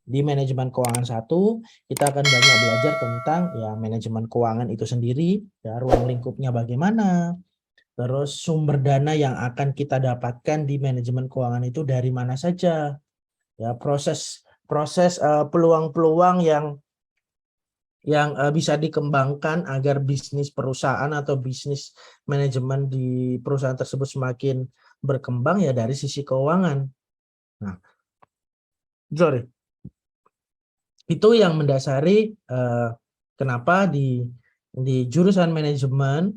Di manajemen keuangan 1, kita akan banyak belajar tentang ya manajemen keuangan itu sendiri, ya ruang lingkupnya bagaimana, terus sumber dana yang akan kita dapatkan di manajemen keuangan itu dari mana saja, ya proses peluang-peluang yang bisa dikembangkan agar bisnis perusahaan atau bisnis manajemen di perusahaan tersebut semakin berkembang ya dari sisi keuangan. Nah, itu yang mendasari kenapa di jurusan manajemen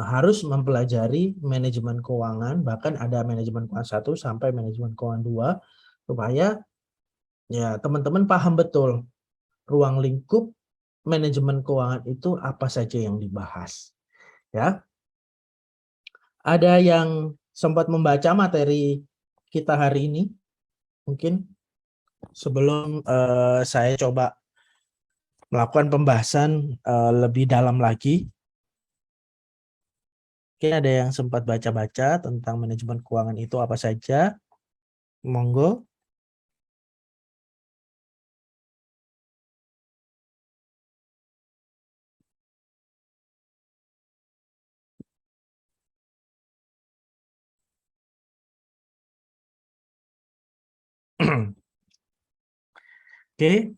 harus mempelajari manajemen keuangan, bahkan ada manajemen keuangan 1 sampai manajemen keuangan 2, supaya ya teman-teman paham betul ruang lingkup manajemen keuangan itu apa saja yang dibahas. Ya, ada yang sempat membaca materi kita hari ini? Mungkin sebelum saya coba melakukan pembahasan lebih dalam lagi. Mungkin ada yang sempat baca-baca tentang manajemen keuangan itu apa saja? Monggo. Oke,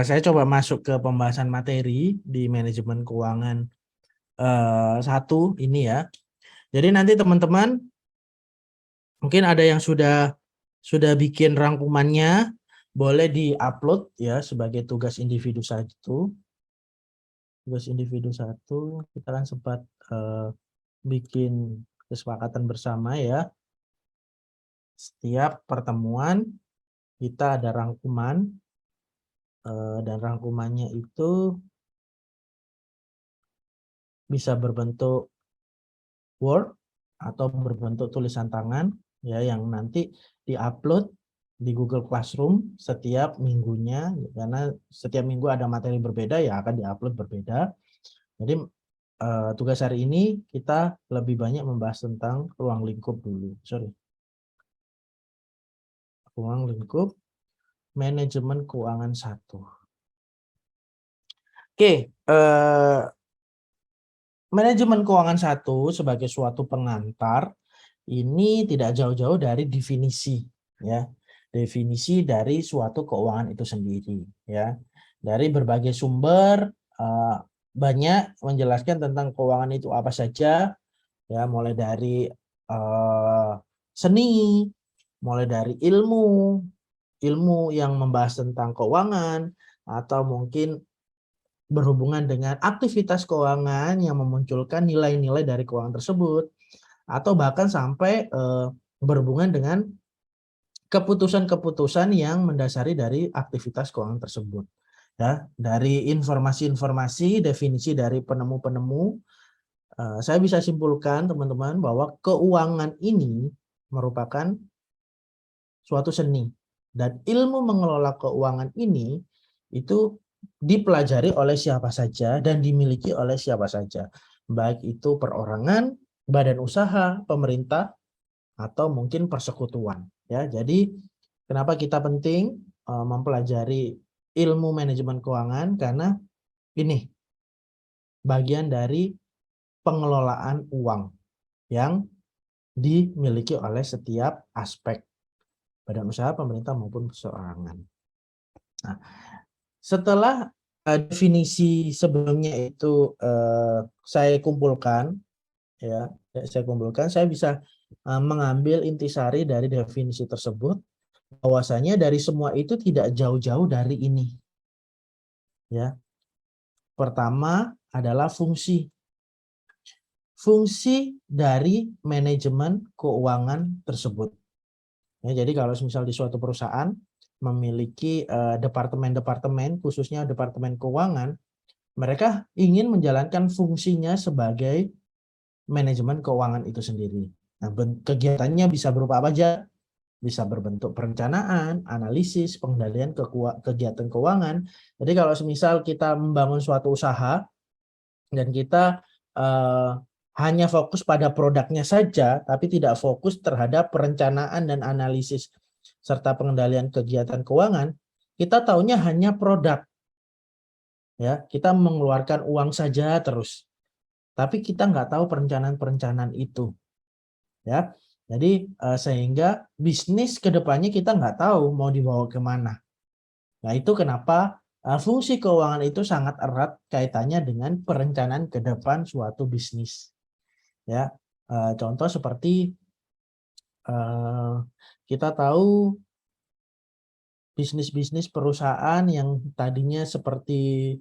saya coba masuk ke pembahasan materi di manajemen keuangan 1 ini ya. Jadi nanti teman-teman mungkin ada yang sudah bikin rangkumannya, boleh di-upload ya sebagai tugas individu 1. Tugas individu 1 kita kan sempat bikin kesepakatan bersama ya. Setiap pertemuan kita ada rangkuman, dan rangkumannya itu bisa berbentuk Word atau berbentuk tulisan tangan ya, yang nanti di-upload di Google Classroom setiap minggunya, karena setiap minggu ada materi berbeda ya akan di-upload berbeda. Jadi tugas hari ini kita lebih banyak membahas tentang ruang lingkup dulu. Ruang lingkup manajemen keuangan 1. Oke, manajemen keuangan 1 sebagai suatu pengantar ini tidak jauh-jauh dari definisi ya. Definisi dari suatu keuangan itu sendiri ya. Dari berbagai sumber banyak menjelaskan tentang keuangan itu apa saja ya, mulai dari seni, mulai dari ilmu yang membahas tentang keuangan, atau mungkin berhubungan dengan aktivitas keuangan yang memunculkan nilai-nilai dari keuangan tersebut, atau bahkan sampai berhubungan dengan keputusan-keputusan yang mendasari dari aktivitas keuangan tersebut. Ya, dari informasi-informasi, definisi dari penemu-penemu, saya bisa simpulkan teman-teman bahwa keuangan ini merupakan suatu seni, dan ilmu mengelola keuangan ini itu dipelajari oleh siapa saja dan dimiliki oleh siapa saja, baik itu perorangan, badan usaha, pemerintah, atau mungkin persekutuan ya. Jadi kenapa kita penting mempelajari ilmu manajemen keuangan, karena ini bagian dari pengelolaan uang yang dimiliki oleh setiap aspek badan usaha, pemerintah maupun perorangan. Nah, setelah definisi sebelumnya itu saya kumpulkan ya, saya bisa mengambil intisari dari definisi tersebut, bahwasanya dari semua itu tidak jauh-jauh dari ini ya. Pertama adalah fungsi dari manajemen keuangan tersebut ya. Jadi kalau misal di suatu perusahaan memiliki departemen-departemen, khususnya departemen keuangan, mereka ingin menjalankan fungsinya sebagai manajemen keuangan itu sendiri. Nah, kegiatannya bisa berupa apa aja? Bisa berbentuk perencanaan, analisis, pengendalian kegiatan keuangan. Jadi kalau misal kita membangun suatu usaha dan kita hanya fokus pada produknya saja, tapi tidak fokus terhadap perencanaan dan analisis serta pengendalian kegiatan keuangan, kita taunya hanya produk. Ya, kita mengeluarkan uang saja terus. Tapi kita nggak tahu perencanaan-perencanaan itu. Ya, jadi sehingga bisnis ke depannya kita nggak tahu mau dibawa kemana. Nah, itu kenapa fungsi keuangan itu sangat erat kaitannya dengan perencanaan ke depan suatu bisnis. Ya, contoh seperti kita tahu bisnis-bisnis perusahaan yang tadinya seperti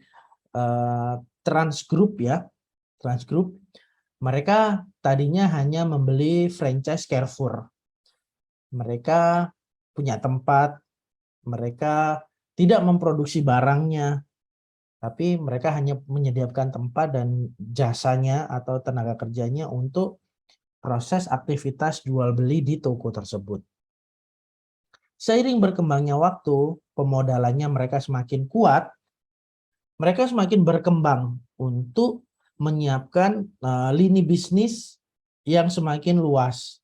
Trans Group ya, Trans Group, mereka tadinya hanya membeli franchise Carrefour. Mereka punya tempat, mereka tidak memproduksi barangnya, tapi mereka hanya menyediakan tempat dan jasanya atau tenaga kerjanya untuk proses aktivitas jual beli di toko tersebut. Seiring berkembangnya waktu, pemodalannya mereka semakin kuat, mereka semakin berkembang untuk menyiapkan lini bisnis yang semakin luas.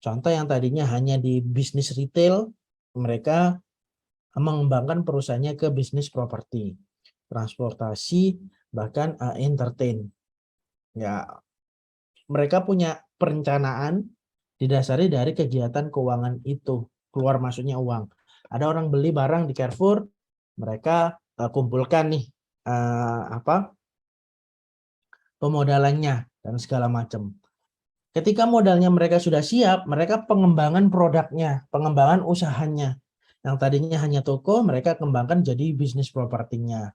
Contoh yang tadinya hanya di bisnis retail, mereka mengembangkan perusahaannya ke bisnis properti, transportasi, bahkan entertain. Ya, mereka punya perencanaan didasari dari kegiatan keuangan itu, keluar masuknya uang. Ada orang beli barang di Carrefour, mereka kumpulkan nih pemodalannya dan segala macam. Ketika modalnya mereka sudah siap, mereka pengembangan produknya, pengembangan usahanya. Yang tadinya hanya toko, mereka kembangkan jadi bisnis propertinya,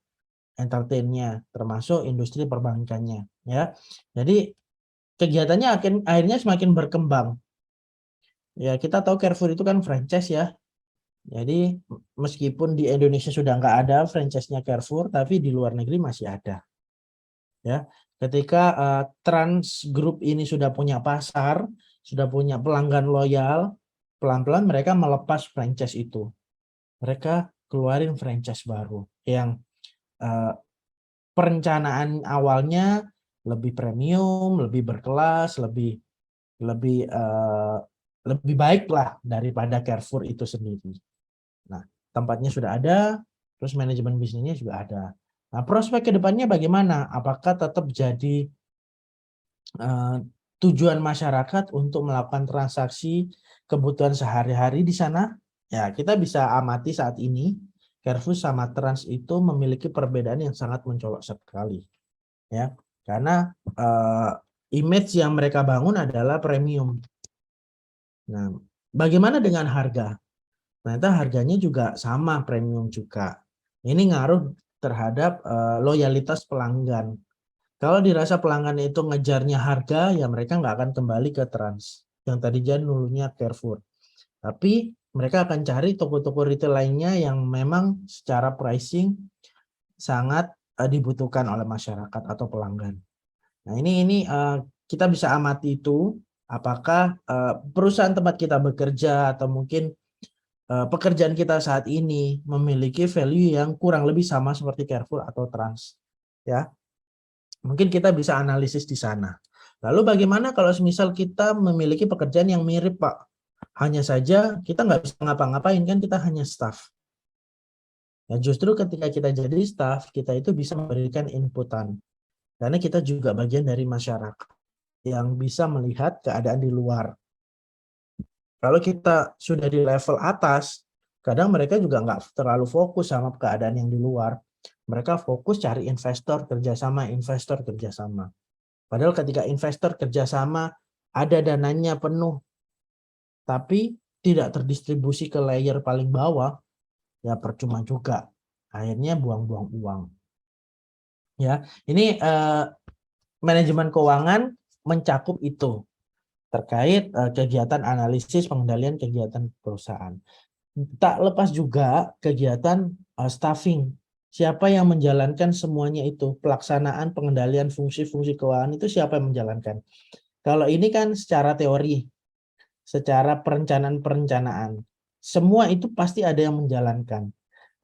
entertainnya, termasuk industri perbankannya. Ya, jadi kegiatannya akhirnya semakin berkembang. Ya, kita tahu Carrefour itu kan franchise ya. Jadi meskipun di Indonesia sudah nggak ada franchise-nya Carrefour, tapi di luar negeri masih ada. Ya, ketika Trans Group ini sudah punya pasar, sudah punya pelanggan loyal, pelan-pelan mereka melepas franchise itu. Mereka keluarin franchise baru yang perencanaan awalnya lebih premium, lebih berkelas, lebih baik lah daripada Carrefour itu sendiri. Nah, tempatnya sudah ada, terus manajemen bisnisnya juga ada. Nah, prospek ke depannya bagaimana? Apakah tetap jadi tujuan masyarakat untuk melakukan transaksi kebutuhan sehari-hari di sana? Ya, kita bisa amati saat ini, Carrefour sama Trans itu memiliki perbedaan yang sangat mencolok sekali. Ya, karena image yang mereka bangun adalah premium. Nah, bagaimana dengan harga? Ternyata harganya juga sama, premium juga. Ini ngaruh terhadap loyalitas pelanggan. Kalau dirasa pelanggan itu ngejarnya harga, ya mereka nggak akan kembali ke Trans. Yang tadi dulunya Carrefour. Tapi mereka akan cari toko-toko retail lainnya yang memang secara pricing sangat dibutuhkan oleh masyarakat atau pelanggan. Nah, ini kita bisa amati itu, apakah perusahaan tempat kita bekerja atau mungkin pekerjaan kita saat ini memiliki value yang kurang lebih sama seperti Carrefour atau Trans. Ya, mungkin kita bisa analisis di sana. Lalu bagaimana kalau misal kita memiliki pekerjaan yang mirip, Pak? Hanya saja kita nggak bisa ngapa-ngapain, kan kita hanya staff. Nah, justru ketika kita jadi staff, kita itu bisa memberikan inputan. Karena kita juga bagian dari masyarakat yang bisa melihat keadaan di luar. Kalau kita sudah di level atas, kadang mereka juga nggak terlalu fokus sama keadaan yang di luar. Mereka fokus cari investor kerjasama. Padahal ketika investor kerjasama, ada dananya penuh, tapi tidak terdistribusi ke layer paling bawah, ya percuma juga. Akhirnya buang-buang uang. Ya, ini manajemen keuangan mencakup itu terkait kegiatan analisis pengendalian kegiatan perusahaan. Tak lepas juga kegiatan staffing. Siapa yang menjalankan semuanya itu? Pelaksanaan pengendalian fungsi-fungsi keuangan itu siapa yang menjalankan? Kalau ini kan secara teori, secara perencanaan-perencanaan. Semua itu pasti ada yang menjalankan.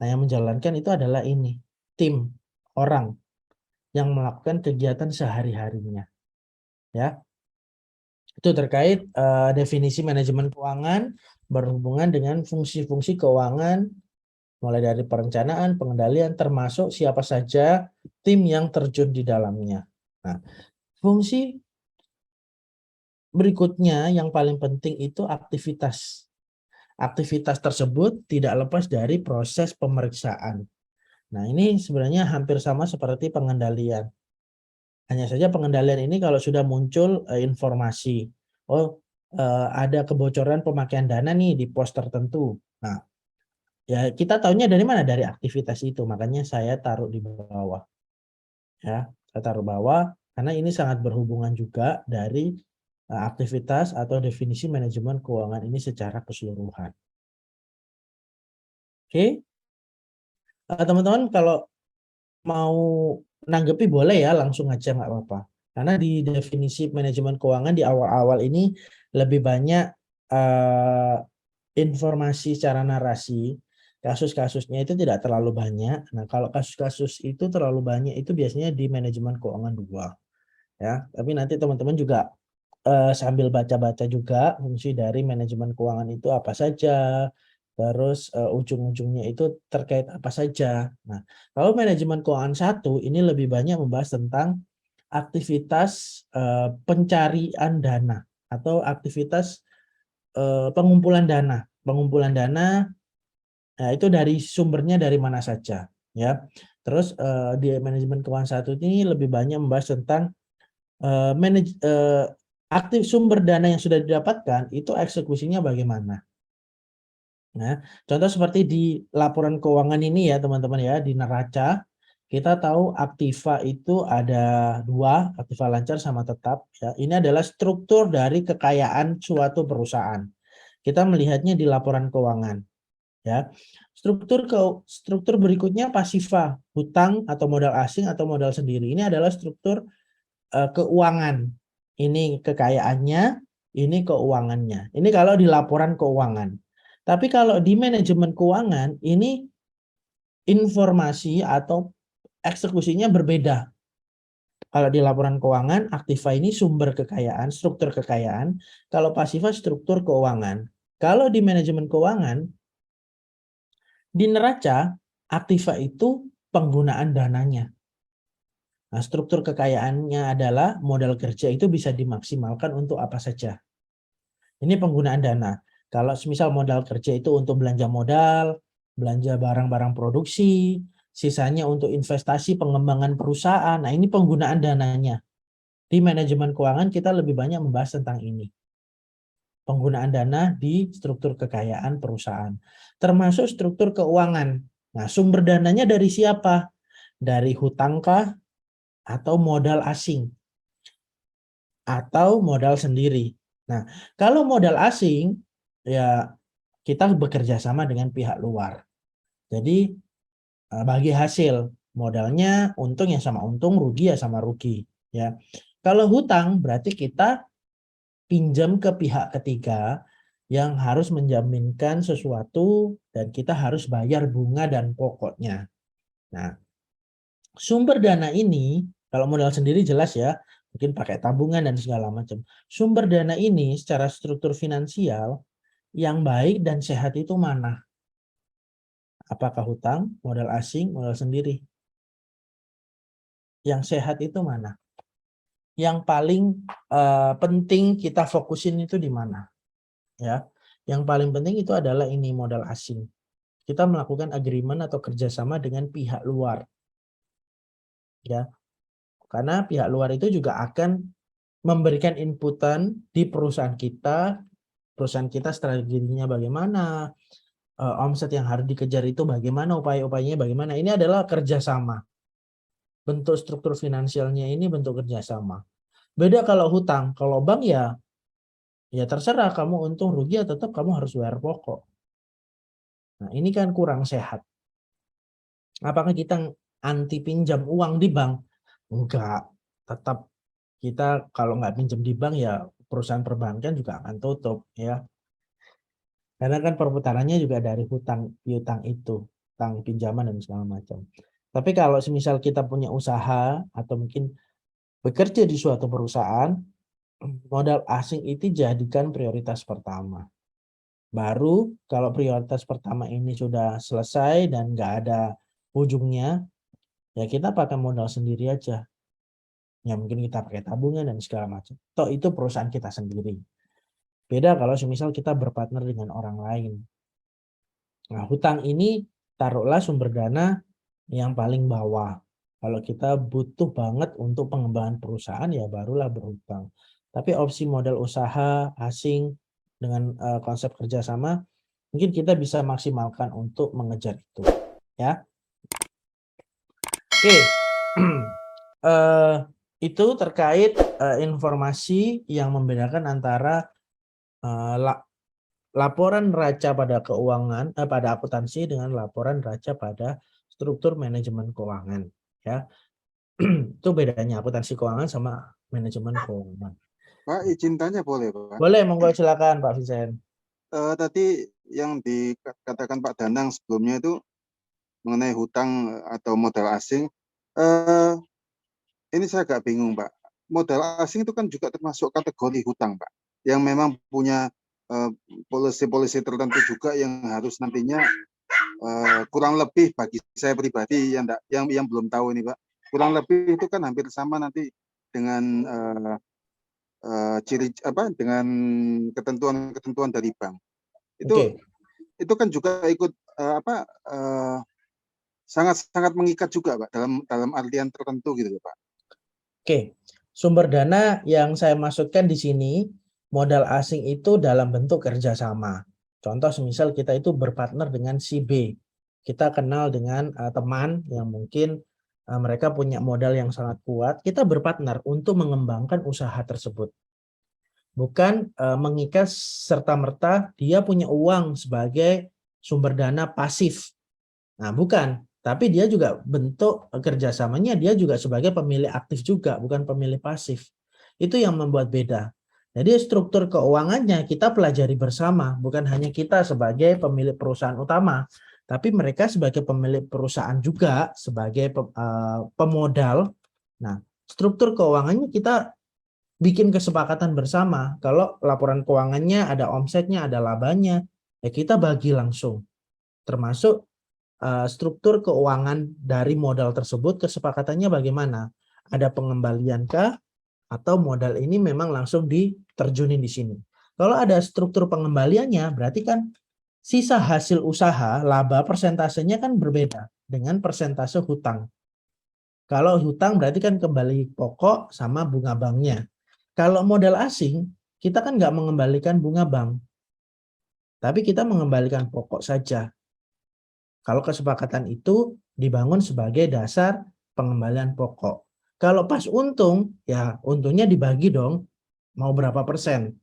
Nah, yang menjalankan itu adalah ini, tim, orang yang melakukan kegiatan sehari-harinya. Ya, itu terkait definisi manajemen keuangan berhubungan dengan fungsi-fungsi keuangan mulai dari perencanaan, pengendalian, termasuk siapa saja tim yang terjun di dalamnya. Nah, fungsi berikutnya yang paling penting itu aktivitas. Aktivitas tersebut tidak lepas dari proses pemeriksaan. Nah, ini sebenarnya hampir sama seperti pengendalian. Hanya saja pengendalian ini kalau sudah muncul informasi, oh ada kebocoran pemakaian dana nih di pos tertentu. Nah, ya kita tahunya dari mana? Dari aktivitas itu. Makanya saya taruh di bawah. Ya, saya taruh bawah karena ini sangat berhubungan juga dari aktivitas atau definisi manajemen keuangan ini secara keseluruhan. Oke, teman-teman kalau mau nanggepi boleh ya, langsung aja nggak apa-apa. Karena di definisi manajemen keuangan di awal-awal ini lebih banyak informasi secara narasi, kasus-kasusnya itu tidak terlalu banyak. Nah, kalau kasus-kasus itu terlalu banyak itu biasanya di manajemen keuangan 2 ya. Tapi nanti teman-teman juga sambil baca-baca juga fungsi dari manajemen keuangan itu apa saja, terus ujung-ujungnya itu terkait apa saja. Nah, kalau manajemen keuangan 1 ini lebih banyak membahas tentang aktivitas pencarian dana atau aktivitas pengumpulan dana. Pengumpulan dana itu dari sumbernya dari mana saja ya. Terus di manajemen keuangan 1 ini lebih banyak membahas tentang aktif sumber dana yang sudah didapatkan itu eksekusinya bagaimana. Nah, contoh seperti di laporan keuangan ini ya teman-teman ya, di neraca kita tahu aktiva itu ada 2, aktiva lancar sama tetap ya. Ini adalah struktur dari kekayaan suatu perusahaan. Kita melihatnya di laporan keuangan ya. Struktur berikutnya pasiva, hutang atau modal asing atau modal sendiri. Ini adalah struktur keuangan. Ini kekayaannya, ini keuangannya. Ini kalau di laporan keuangan. Tapi kalau di manajemen keuangan, ini informasi atau eksekusinya berbeda. Kalau di laporan keuangan, aktiva ini sumber kekayaan, struktur kekayaan. Kalau pasiva struktur keuangan. Kalau di manajemen keuangan, di neraca, aktiva itu penggunaan dananya. Nah, struktur kekayaannya adalah modal kerja itu bisa dimaksimalkan untuk apa saja. Ini penggunaan dana. Kalau misal modal kerja itu untuk belanja modal, belanja barang-barang produksi, sisanya untuk investasi pengembangan perusahaan. Nah, ini penggunaan dananya. Di manajemen keuangan kita lebih banyak membahas tentang ini. Penggunaan dana di struktur kekayaan perusahaan. Termasuk struktur keuangan. Nah, sumber dananya dari siapa? Dari hutangkah atau modal asing? Atau modal sendiri. Nah, kalau modal asing, ya kita bekerja sama dengan pihak luar. Jadi bagi hasil modalnya untung ya sama untung, rugi ya sama rugi. Ya, kalau hutang berarti kita pinjam ke pihak ketiga yang harus menjaminkan sesuatu dan kita harus bayar bunga dan pokoknya. Nah, sumber dana ini kalau modal sendiri jelas ya, mungkin pakai tabungan dan segala macam. Sumber dana ini secara struktur finansial yang baik dan sehat itu mana? Apakah hutang, modal asing, modal sendiri? Yang sehat itu mana? Yang paling penting kita fokusin itu di mana? Ya, yang paling penting itu adalah ini modal asing. Kita melakukan agreement atau kerjasama dengan pihak luar. Ya, karena pihak luar itu juga akan memberikan inputan di perusahaan kita strateginya bagaimana, omset yang harus dikejar itu bagaimana, upaya-upayanya bagaimana. Ini adalah kerjasama. Bentuk struktur finansialnya ini bentuk kerjasama. Beda kalau hutang, kalau bank ya terserah kamu untung rugi ya tetap kamu harus bayar pokok. Nah ini kan kurang sehat. Apakah kita anti pinjam uang di bank? Enggak, tetap kita kalau nggak pinjam di bank ya perusahaan perbankan juga akan tutup ya. Karena kan perputarannya juga dari hutang piutang itu, hutang pinjaman dan segala macam. Tapi kalau semisal kita punya usaha atau mungkin bekerja di suatu perusahaan, modal asing itu jadikan prioritas pertama. Baru kalau prioritas pertama ini sudah selesai dan nggak ada ujungnya, ya kita pakai modal sendiri aja. Ya mungkin kita pakai tabungan dan segala macam. Toh itu perusahaan kita sendiri. Beda kalau semisal kita berpartner dengan orang lain. Nah, hutang ini taruhlah sumber dana yang paling bawah. Kalau kita butuh banget untuk pengembangan perusahaan, ya barulah berhutang. Tapi opsi modal usaha asing dengan konsep kerjasama, mungkin kita bisa maksimalkan untuk mengejar itu. Ya, oke. Itu terkait informasi yang membedakan antara laporan neraca pada keuangan pada akuntansi dengan laporan neraca pada struktur manajemen keuangan, ya. Itu bedanya akuntansi keuangan sama manajemen keuangan. Pak, izin tanya boleh, Pak? Boleh, monggo silakan Pak Vincent. Tadi yang dikatakan Pak Danang sebelumnya itu mengenai hutang atau modal asing. Ini saya agak bingung, Pak. Modal asing itu kan juga termasuk kategori hutang, Pak, yang memang punya polisi-polisi tertentu juga yang harus nantinya kurang lebih bagi saya pribadi yang belum tahu ini, Pak. Kurang lebih itu kan hampir sama nanti dengan dengan ketentuan-ketentuan dari bank. Itu kan juga ikut sangat-sangat mengikat juga, Pak, dalam artian tertentu gitu, Pak. Oke, sumber dana yang saya maksudkan di sini modal asing itu dalam bentuk kerjasama. Contoh semisal kita itu berpartner dengan si B. Kita kenal dengan teman yang mungkin mereka punya modal yang sangat kuat. Kita berpartner untuk mengembangkan usaha tersebut. Bukan mengikat serta-merta dia punya uang sebagai sumber dana pasif. Nah, bukan. Tapi dia juga bentuk kerjasamanya, dia juga sebagai pemilih aktif juga, bukan pemilih pasif. Itu yang membuat beda. Jadi struktur keuangannya kita pelajari bersama, bukan hanya kita sebagai pemilik perusahaan utama, tapi mereka sebagai pemilik perusahaan juga, sebagai pemodal. Nah, struktur keuangannya kita bikin kesepakatan bersama. Kalau laporan keuangannya ada omsetnya, ada labanya, ya kita bagi langsung. Termasuk struktur keuangan dari modal tersebut, kesepakatannya bagaimana? Ada pengembalian kah? Atau modal ini memang langsung diterjunin di sini. Kalau ada struktur pengembaliannya, berarti kan sisa hasil usaha, laba persentasenya kan berbeda dengan persentase hutang. Kalau hutang berarti kan kembali pokok sama bunga banknya. Kalau modal asing, kita kan nggak mengembalikan bunga bank, tapi kita mengembalikan pokok saja. Kalau kesepakatan itu dibangun sebagai dasar pengembalian pokok. Kalau pas untung, ya untungnya dibagi dong. Mau berapa persen?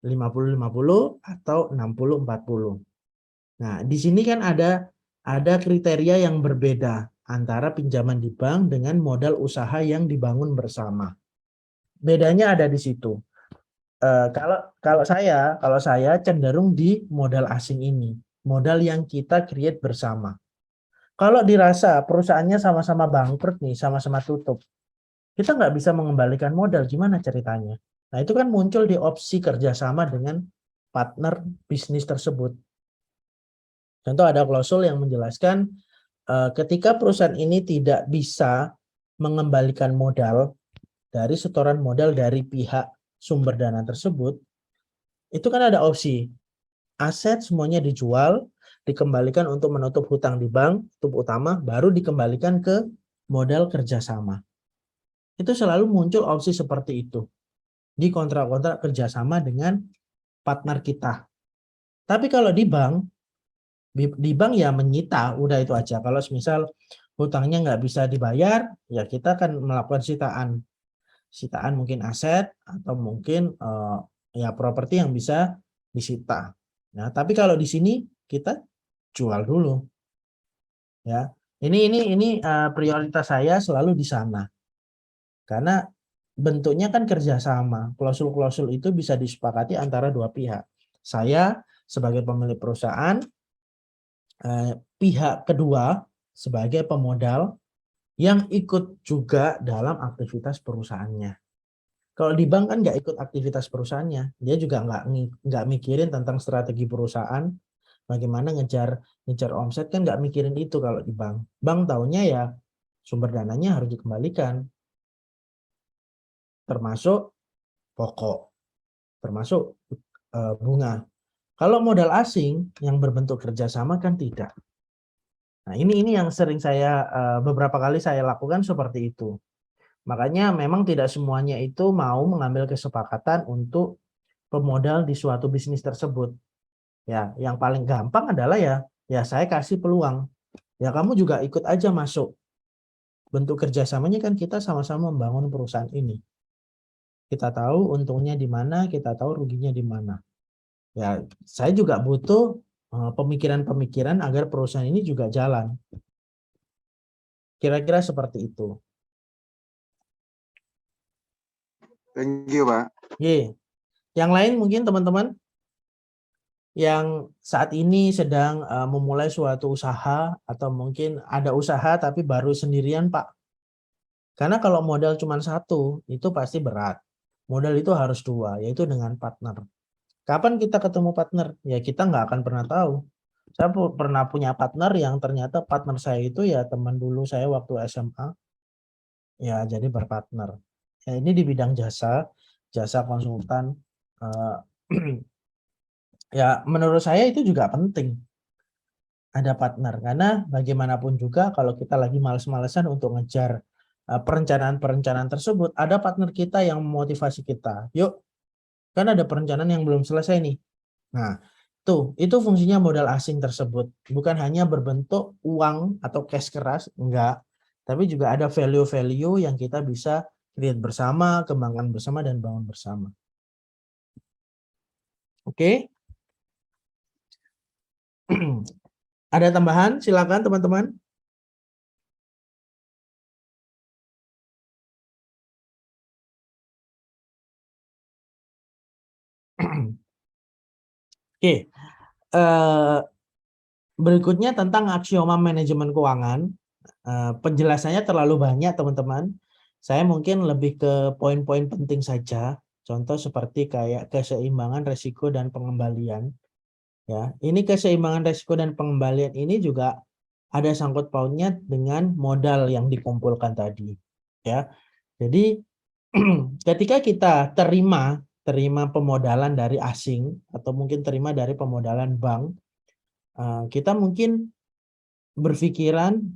50-50 atau 60-40. Nah, di sini kan ada kriteria yang berbeda antara pinjaman di bank dengan modal usaha yang dibangun bersama. Bedanya ada di situ. Kalau saya cenderung di modal asing ini, modal yang kita create bersama. Kalau dirasa perusahaannya sama-sama bangkrut nih, sama-sama tutup, kita nggak bisa mengembalikan modal, gimana ceritanya? Nah, itu kan muncul di opsi kerjasama dengan partner bisnis tersebut. Contoh ada klausul yang menjelaskan ketika perusahaan ini tidak bisa mengembalikan modal dari setoran modal dari pihak sumber dana tersebut, itu kan ada opsi aset semuanya dijual, dikembalikan untuk menutup hutang di bank, itu utama, baru dikembalikan ke modal kerjasama. Itu selalu muncul opsi seperti itu di kontrak-kontrak kerjasama dengan partner kita. Tapi kalau di bank ya menyita, udah itu aja. Kalau misal hutangnya nggak bisa dibayar, ya kita akan melakukan sitaan. Sitaan mungkin aset atau mungkin ya properti yang bisa disita. Nah, tapi kalau di sini kita jual dulu, ya. Ini prioritas saya selalu di sana, karena bentuknya kan kerjasama. Klausul-klausul itu bisa disepakati antara dua pihak. Saya sebagai pemilik perusahaan, pihak kedua sebagai pemodal yang ikut juga dalam aktivitas perusahaannya. Kalau di bank kan nggak ikut aktivitas perusahaannya, dia juga nggak mikirin tentang strategi perusahaan, bagaimana ngejar omset kan nggak mikirin itu kalau di bank. Bank taunya ya sumber dananya harus dikembalikan, termasuk pokok, termasuk bunga. Kalau modal asing yang berbentuk kerjasama kan tidak. Nah ini yang sering saya beberapa kali saya lakukan seperti itu. Makanya memang tidak semuanya itu mau mengambil kesepakatan untuk pemodal di suatu bisnis tersebut. Ya, yang paling gampang adalah ya saya kasih peluang. Ya kamu juga ikut aja masuk. Bentuk kerjasamanya kan kita sama-sama membangun perusahaan ini. Kita tahu untungnya di mana, kita tahu ruginya di mana. Ya, saya juga butuh pemikiran-pemikiran agar perusahaan ini juga jalan. Kira-kira seperti itu. Thank you, Pak. Yang lain mungkin teman-teman yang saat ini sedang memulai suatu usaha atau mungkin ada usaha tapi baru sendirian, Pak. Karena kalau modal cuma satu itu pasti berat. Modal itu harus dua, yaitu dengan partner. Kapan kita ketemu partner? Ya kita nggak akan pernah tahu. Saya pernah punya partner yang ternyata partner saya itu ya teman dulu saya waktu SMA. Ya jadi berpartner. Ya, ini di bidang jasa konsultan. Ya menurut saya itu juga penting ada partner. Karena bagaimanapun juga kalau kita lagi males-malesan untuk ngejar perencanaan-perencanaan tersebut, ada partner kita yang memotivasi kita. Yuk, kan ada perencanaan yang belum selesai nih. Nah, itu fungsinya modal asing tersebut. Bukan hanya berbentuk uang atau cash keras, enggak. Tapi juga ada value-value yang kita bisa create bersama, kembangkan bersama, dan bangun bersama. Oke. Ada tambahan? Silakan teman-teman. Oke. Berikutnya tentang aksioma manajemen keuangan. Penjelasannya terlalu banyak teman-teman. Saya mungkin lebih ke poin-poin penting saja. Contoh seperti kayak keseimbangan resiko dan pengembalian. Ya, ini keseimbangan resiko dan pengembalian ini juga ada sangkut pautnya dengan modal yang dikumpulkan tadi. Ya, jadi ketika kita terima pemodalan dari asing atau mungkin terima dari pemodalan bank, kita mungkin berpikiran,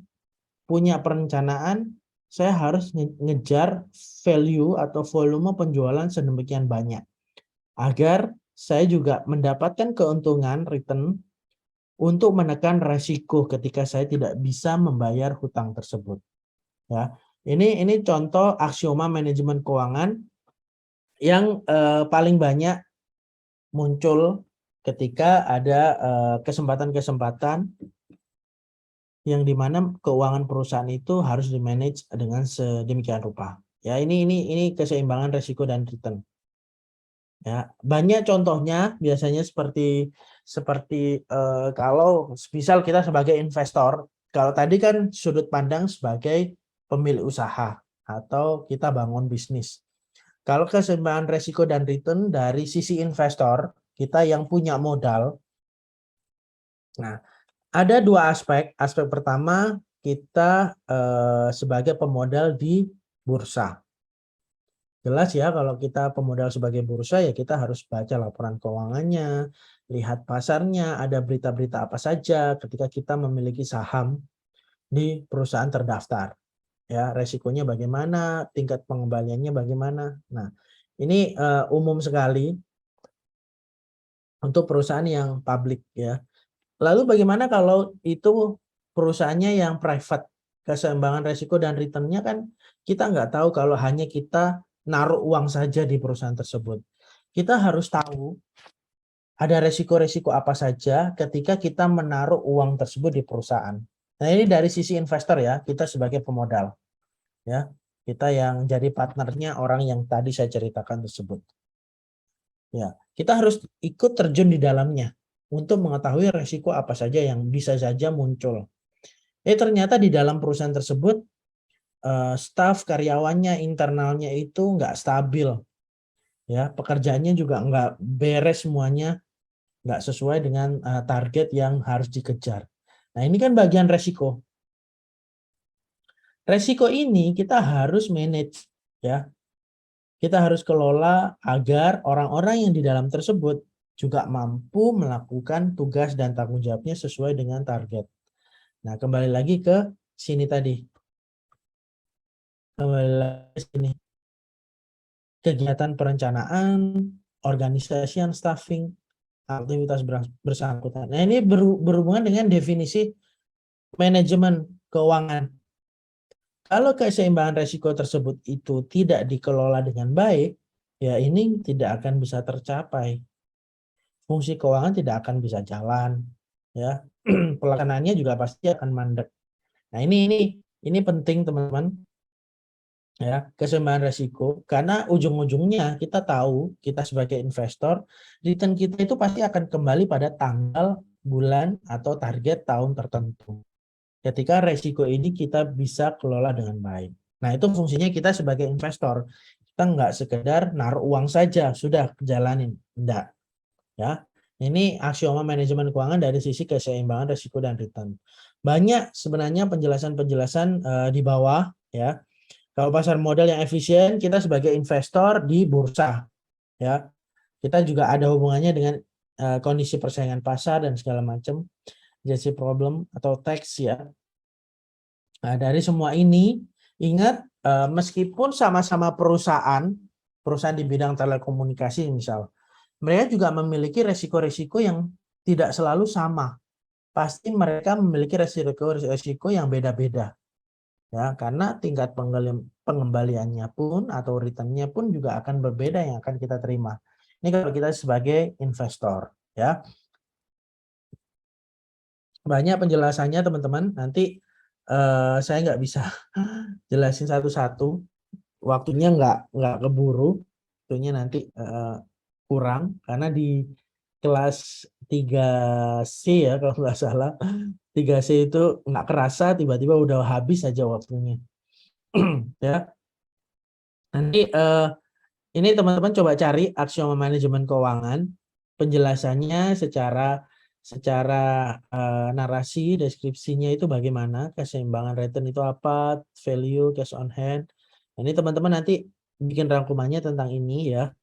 punya perencanaan, saya harus ngejar value atau volume penjualan sedemikian banyak. Agar saya juga mendapatkan keuntungan return untuk menekan resiko ketika saya tidak bisa membayar hutang tersebut. Ya, ini contoh aksioma manajemen keuangan yang paling banyak muncul ketika ada kesempatan-kesempatan yang dimana keuangan perusahaan itu harus di-manage dengan sedemikian rupa. Ya, ini keseimbangan resiko dan return. Ya, banyak contohnya biasanya seperti kalau misal kita sebagai investor, kalau tadi kan sudut pandang sebagai pemilik usaha atau kita bangun bisnis. Kalau keseimbangan resiko dan return dari sisi investor, kita yang punya modal. Nah, ada dua aspek. Aspek pertama, kita sebagai pemodal di bursa. Jelas ya kalau kita pemodal sebagai bursa ya kita harus baca laporan keuangannya, lihat pasarnya, ada berita-berita apa saja ketika kita memiliki saham di perusahaan terdaftar. Ya, resikonya bagaimana, tingkat pengembaliannya bagaimana. Nah, ini umum sekali untuk perusahaan yang publik ya. Lalu bagaimana kalau itu perusahaannya yang private? Keseimbangan resiko dan return-nya kan kita nggak tahu kalau hanya kita naruh uang saja di perusahaan tersebut. Kita harus tahu ada resiko-resiko apa saja ketika kita menaruh uang tersebut di perusahaan. Nah, ini dari sisi investor ya, kita sebagai pemodal. Ya, kita yang jadi partnernya orang yang tadi saya ceritakan tersebut. Ya, kita harus ikut terjun di dalamnya untuk mengetahui resiko apa saja yang bisa saja muncul. Ternyata di dalam perusahaan tersebut staf karyawannya internalnya itu nggak stabil, ya, pekerjaannya juga nggak beres semuanya, nggak sesuai dengan target yang harus dikejar. Nah, ini kan bagian resiko. Resiko ini kita harus manage, ya. Kita harus kelola agar orang-orang yang di dalam tersebut juga mampu melakukan tugas dan tanggung jawabnya sesuai dengan target. Nah, kembali lagi ke sini tadi. Kembali lagi ke sini. Kegiatan perencanaan, organisasian, staffing, aktivitas bersangkutan. Nah, ini berhubungan dengan definisi manajemen keuangan. Kalau keseimbangan risiko tersebut itu tidak dikelola dengan baik, ya ini tidak akan bisa tercapai. Fungsi keuangan tidak akan bisa jalan, ya. Pelaksanaannya juga pasti akan mandek. Nah, ini penting teman-teman, ya, keseimbangan risiko, karena ujung-ujungnya kita tahu, kita sebagai investor, return kita itu pasti akan kembali pada tanggal, bulan, atau target tahun tertentu. Ketika risiko ini kita bisa kelola dengan baik. Nah, itu fungsinya kita sebagai investor. Kita nggak sekedar naruh uang saja, sudah jalanin. Enggak. Ya. Ini aksioma manajemen keuangan dari sisi keseimbangan risiko dan return. Banyak sebenarnya penjelasan-penjelasan di bawah, ya. Kalau pasar modal yang efisien, kita sebagai investor di bursa, ya. Kita juga ada hubungannya dengan kondisi persaingan pasar dan segala macam, jadi problem atau teks, ya. Nah, dari semua ini, ingat meskipun sama-sama perusahaan di bidang telekomunikasi misal, mereka juga memiliki resiko-resiko yang tidak selalu sama. Pasti mereka memiliki resiko-resiko yang beda-beda. Ya, karena tingkat pengembaliannya pun atau return-nya pun juga akan berbeda yang akan kita terima. Ini kalau kita sebagai investor, ya. Banyak penjelasannya teman-teman. Nanti saya nggak bisa jelasin satu-satu. Waktunya nggak keburu. Waktunya nanti kurang karena di kelas 3C ya kalau nggak salah. 3C itu nggak kerasa tiba-tiba udah habis aja waktunya. Ya. Nanti ini teman-teman coba cari aksioma manajemen keuangan, penjelasannya secara narasi, deskripsinya itu bagaimana, keseimbangan return itu apa, value, cash on hand. Ini teman-teman nanti bikin rangkumannya tentang ini ya.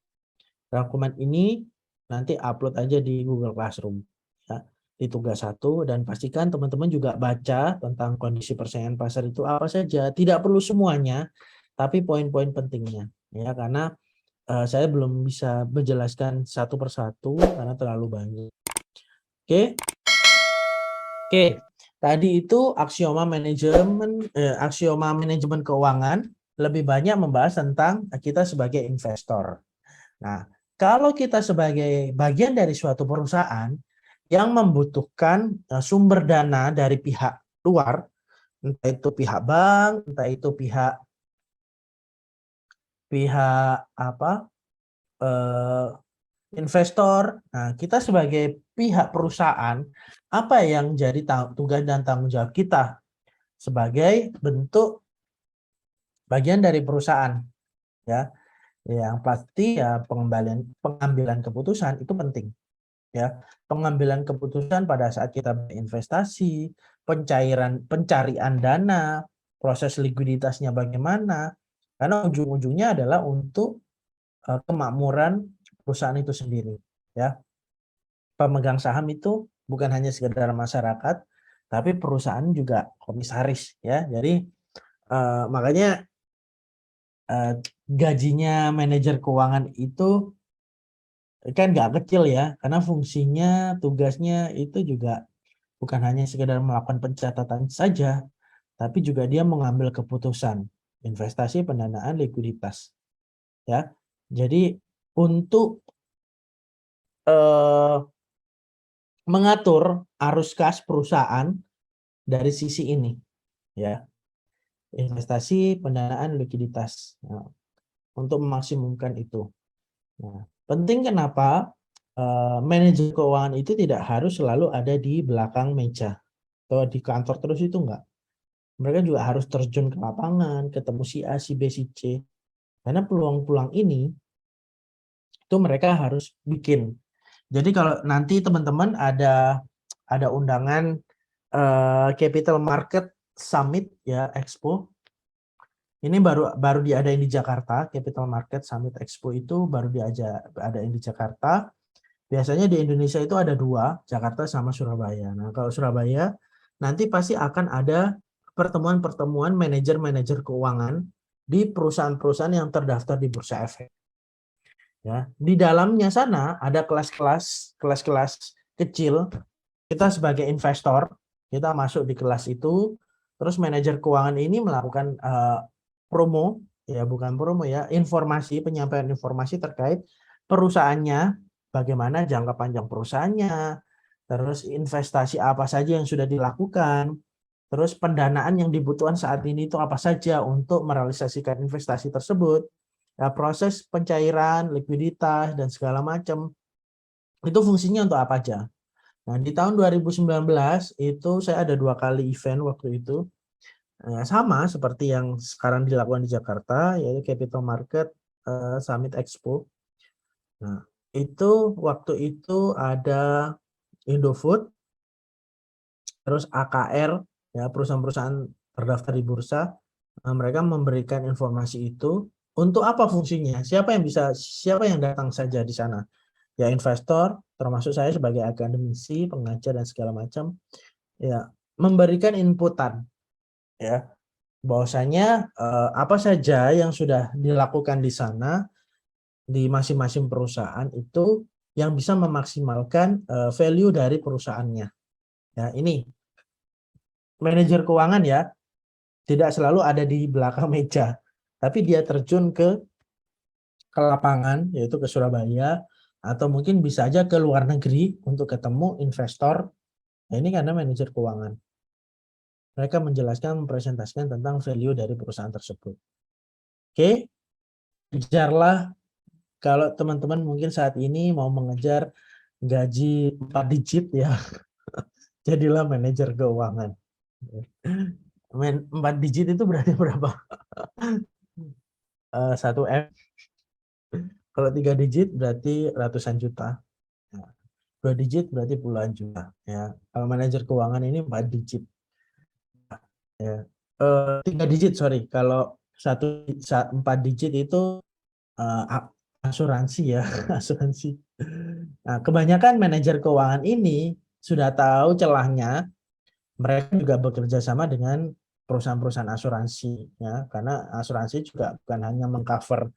Rangkuman ini nanti upload aja di Google Classroom, ya, di tugas 1, dan pastikan teman-teman juga baca tentang kondisi persaingan pasar itu apa saja. Tidak perlu semuanya, tapi poin-poin pentingnya, ya, karena saya belum bisa menjelaskan satu persatu karena terlalu banyak. Oke. Oke. Tadi itu aksioma manajemen keuangan lebih banyak membahas tentang kita sebagai investor. Nah, kalau kita sebagai bagian dari suatu perusahaan yang membutuhkan sumber dana dari pihak luar, entah itu pihak bank, entah itu pihak apa, investor. Nah, kita sebagai pihak perusahaan, apa yang jadi tugas dan tanggung jawab kita sebagai bentuk bagian dari perusahaan, ya. Yang pasti ya pengambilan keputusan itu penting, ya. Pengambilan keputusan pada saat kita berinvestasi, pencarian dana, proses likuiditasnya bagaimana, karena ujung-ujungnya adalah untuk kemakmuran perusahaan itu sendiri, ya. Pemegang saham itu bukan hanya sekedar masyarakat, tapi perusahaan juga komisaris, ya. Jadi makanya gajinya manajer keuangan itu kan nggak kecil ya, karena fungsinya, tugasnya itu juga bukan hanya sekedar melakukan pencatatan saja, tapi juga dia mengambil keputusan investasi, pendanaan, likuiditas, ya. Jadi untuk mengatur arus kas perusahaan dari sisi ini, ya, investasi, pendanaan, likuiditas, nah, untuk memaksimumkan itu. Nah, penting kenapa manajer keuangan itu tidak harus selalu ada di belakang meja atau di kantor terus, itu enggak. Mereka juga harus terjun ke lapangan, ketemu si A, si B, si C. Karena peluang-peluang ini Itu mereka harus bikin. Jadi kalau nanti teman-teman ada undangan Capital Market Summit ya, Expo. Ini baru diadain di Jakarta. Capital Market Summit Expo itu baru diadain di Jakarta. Biasanya di Indonesia itu ada 2, Jakarta sama Surabaya. Nah, kalau Surabaya nanti pasti akan ada pertemuan-pertemuan manajer-manajer keuangan di perusahaan-perusahaan yang terdaftar di Bursa Efek. Ya, di dalamnya sana ada kelas-kelas kecil. Kita sebagai investor, kita masuk di kelas itu, terus manajer keuangan ini melakukan promo, ya bukan promo ya, penyampaian informasi terkait perusahaannya, bagaimana jangka panjang perusahaannya, terus investasi apa saja yang sudah dilakukan, terus pendanaan yang dibutuhkan saat ini itu apa saja untuk merealisasikan investasi tersebut, ya, proses pencairan, likuiditas, dan segala macam, itu fungsinya untuk apa aja. Nah, di tahun 2019 itu saya ada 2 kali event waktu itu, sama seperti yang sekarang dilakukan di Jakarta, yaitu Capital Market Summit Expo. Nah, itu waktu itu ada Indofood, terus AKR, ya perusahaan-perusahaan terdaftar di bursa, mereka memberikan informasi itu. Untuk apa fungsinya? Siapa yang datang saja di sana? Ya investor, termasuk saya sebagai akademisi, pengajar dan segala macam, ya memberikan inputan, ya bahwasanya apa saja yang sudah dilakukan di sana di masing-masing perusahaan itu yang bisa memaksimalkan value dari perusahaannya. Ya, ini manajer keuangan ya, tidak selalu ada di belakang meja, tapi dia terjun ke lapangan, yaitu ke Surabaya, atau mungkin bisa aja ke luar negeri untuk ketemu investor. Nah, ini karena manajer keuangan. Mereka menjelaskan, mempresentasikan tentang value dari perusahaan tersebut. Oke, kejarlah. Kalau teman-teman mungkin saat ini mau mengejar gaji 4 digit ya, jadilah manajer keuangan. 4 digit itu berarti berapa? 1 M. Kalau 3 digit berarti ratusan juta. 2 digit berarti puluhan juta. Ya. Kalau manajer keuangan ini 4 digit. Ya. 3 digit, sorry. Kalau 4 digit itu asuransi ya, asuransi. Nah, kebanyakan manajer keuangan ini sudah tahu celahnya, mereka juga bekerja sama dengan perusahaan-perusahaan asuransi, ya, karena asuransi juga bukan hanya mengcover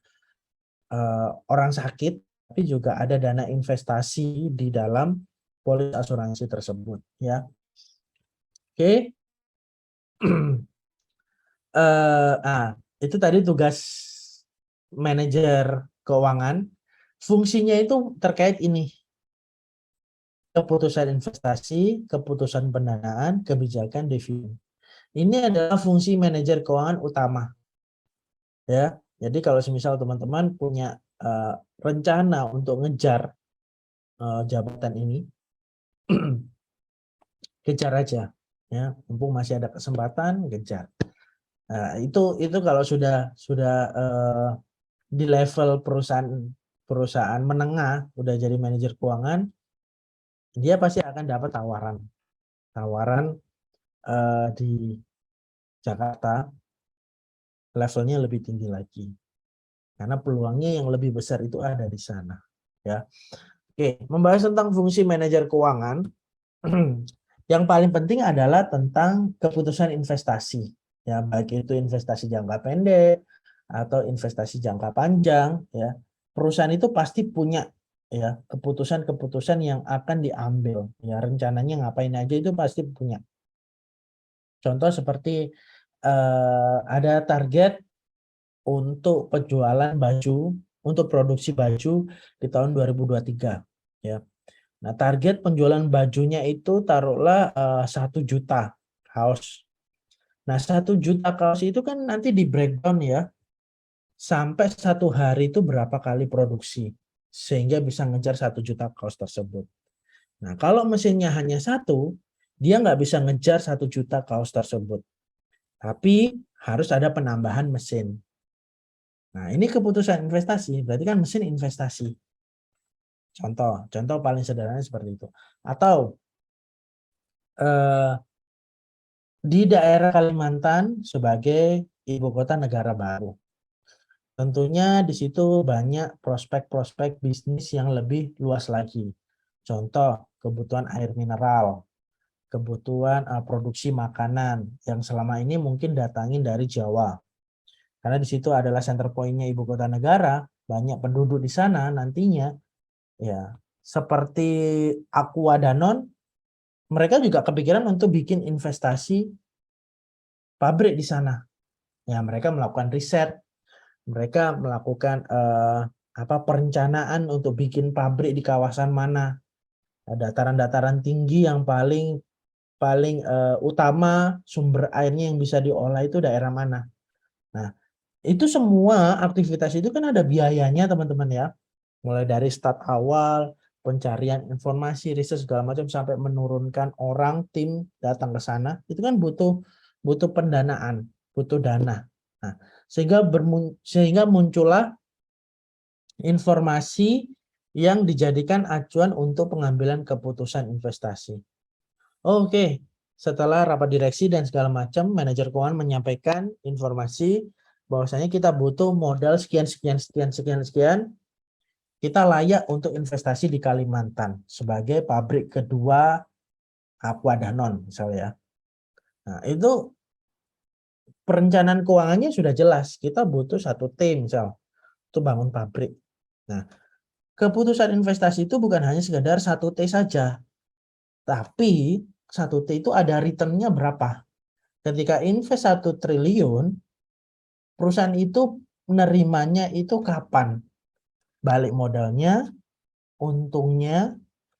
orang sakit, tapi juga ada dana investasi di dalam polis asuransi tersebut, ya. Oke. Itu tadi tugas manajer keuangan. Fungsinya itu terkait ini. Keputusan investasi, keputusan pendanaan, kebijakan dividen. Ini adalah fungsi manajer keuangan utama. Ya. Jadi kalau semisal teman-teman punya rencana untuk ngejar jabatan ini, kejar aja. Ya, mumpung masih ada kesempatan, kejar. Nah, itu kalau sudah di level perusahaan menengah, udah jadi manajer keuangan, dia pasti akan dapat tawaran di Jakarta, levelnya lebih tinggi lagi, karena peluangnya yang lebih besar itu ada di sana, ya. Oke, membahas tentang fungsi manajer keuangan, yang paling penting adalah tentang keputusan investasi, ya, baik itu investasi jangka pendek atau investasi jangka panjang, ya. Perusahaan itu pasti punya, ya, keputusan-keputusan yang akan diambil, ya, rencananya ngapain aja itu pasti punya. Contoh seperti ada target untuk penjualan baju, untuk produksi baju di tahun 2023, ya. Nah, target penjualan bajunya itu taruhlah 1 juta kaos. Nah, 1 juta kaos itu kan nanti di breakdown ya, sampai 1 hari itu berapa kali produksi, sehingga bisa ngejar 1 juta kaos tersebut. Nah, kalau mesinnya hanya 1, dia nggak bisa ngejar 1 juta kaos tersebut. Tapi harus ada penambahan mesin. Nah, ini keputusan investasi, berarti kan mesin investasi. Contoh paling sederhana seperti itu. Atau di daerah Kalimantan sebagai ibu kota negara baru. Tentunya di situ banyak prospek-prospek bisnis yang lebih luas lagi. Contoh, kebutuhan air mineral, kebutuhan produksi makanan yang selama ini mungkin datangin dari Jawa. Karena di situ adalah center point-nya ibu kota negara, banyak penduduk di sana nantinya, ya seperti Aqua Danone, mereka juga kepikiran untuk bikin investasi pabrik di sana. Ya, mereka melakukan riset, mereka melakukan perencanaan untuk bikin pabrik di kawasan mana, dataran-dataran tinggi yang paling utama sumber airnya yang bisa diolah itu daerah mana. Nah, itu semua aktivitas itu kan ada biayanya teman-teman ya. Mulai dari start awal, pencarian informasi, riset segala macam sampai menurunkan orang, tim datang ke sana, itu kan butuh pendanaan, butuh dana. Nah, sehingga muncullah informasi yang dijadikan acuan untuk pengambilan keputusan investasi. Oke, setelah rapat direksi dan segala macam, manajer keuangan menyampaikan informasi bahwasanya kita butuh modal sekian, kita layak untuk investasi di Kalimantan sebagai pabrik kedua Aqua Danone misalnya ya. Nah, itu perencanaan keuangannya sudah jelas, kita butuh 1T misal untuk bangun pabrik. Nah, keputusan investasi itu bukan hanya sekedar 1T saja, tapi 1T itu ada return-nya berapa. Ketika invest 1 triliun, perusahaan itu menerimanya itu kapan? Balik modalnya, untungnya,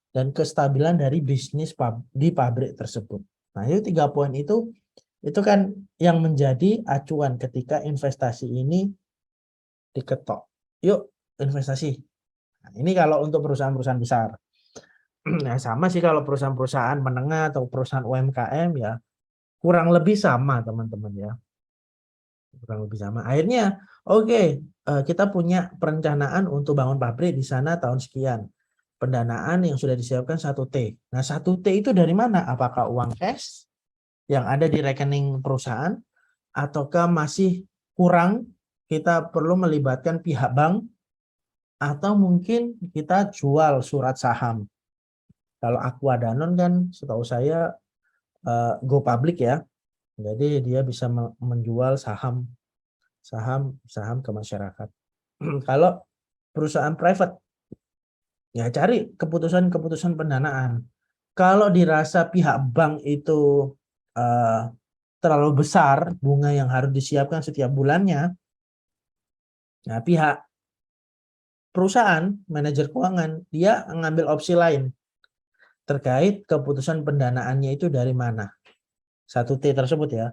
dan kestabilan dari bisnis di pabrik tersebut. Nah, itu 3 poin itu kan yang menjadi acuan ketika investasi ini diketok. Yuk investasi. Nah, ini kalau untuk perusahaan-perusahaan besar. Nah, sama sih kalau perusahaan-perusahaan menengah atau perusahaan UMKM ya kurang lebih sama teman-teman ya. Kurang lebih sama. Akhirnya oke, kita punya perencanaan untuk bangun pabrik di sana tahun sekian. Pendanaan yang sudah disiapkan 1T. Nah, 1T itu dari mana? Apakah uang cash yang ada di rekening perusahaan ataukah masih kurang, kita perlu melibatkan pihak bank atau mungkin kita jual surat saham. Kalau Aqua Danone kan setahu saya go public ya. Jadi dia bisa menjual saham ke masyarakat. Kalau perusahaan private ya cari keputusan pendanaan. Kalau dirasa pihak bank itu terlalu besar bunga yang harus disiapkan setiap bulannya, nah pihak perusahaan, manajer keuangan, dia ngambil opsi lain terkait keputusan pendanaannya itu dari mana. 1T tersebut ya.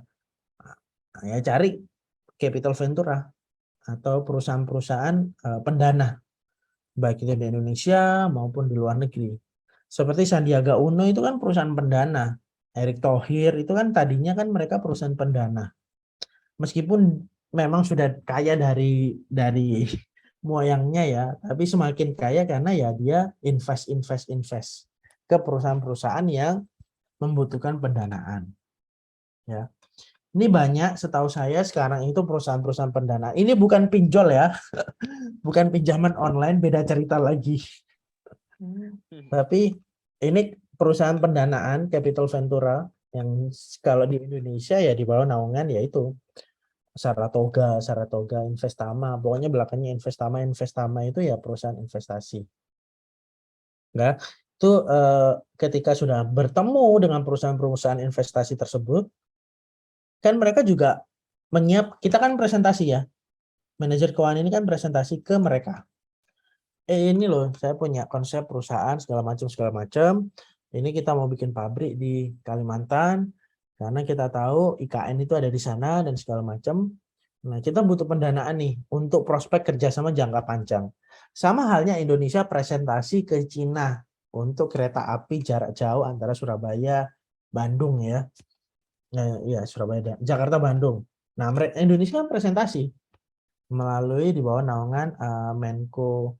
Nah, ya cari capital ventura atau perusahaan-perusahaan pendana, baik itu di Indonesia maupun di luar negeri. Seperti Sandiaga Uno itu kan perusahaan pendana. Erick Thohir itu kan tadinya kan mereka perusahaan pendana. Meskipun memang sudah kaya dari moyangnya ya, tapi semakin kaya karena ya dia invest ke perusahaan-perusahaan yang membutuhkan pendanaan. Ya. Ini banyak setahu saya sekarang itu perusahaan-perusahaan pendanaan. Ini bukan pinjol ya, bukan pinjaman online, beda cerita lagi. Tapi ini perusahaan pendanaan capital ventura yang kalau di Indonesia ya di bawah naungan yaitu Saratoga, Investama, pokoknya belakangnya Investama itu ya perusahaan investasi. Nah, itu ketika sudah bertemu dengan perusahaan-perusahaan investasi tersebut, kan mereka juga kita kan presentasi ya, manajer keuangan ini kan presentasi ke mereka. Ini loh, saya punya konsep perusahaan segala macam. Ini kita mau bikin pabrik di Kalimantan, karena kita tahu IKN itu ada di sana dan segala macam. Nah, kita butuh pendanaan nih untuk prospek kerjasama jangka panjang. Sama halnya Indonesia presentasi ke Cina untuk kereta api jarak jauh antara Surabaya, Bandung ya. Ya Surabaya, Jakarta, Bandung. Nah, Indonesia kan presentasi melalui di bawah naungan Menko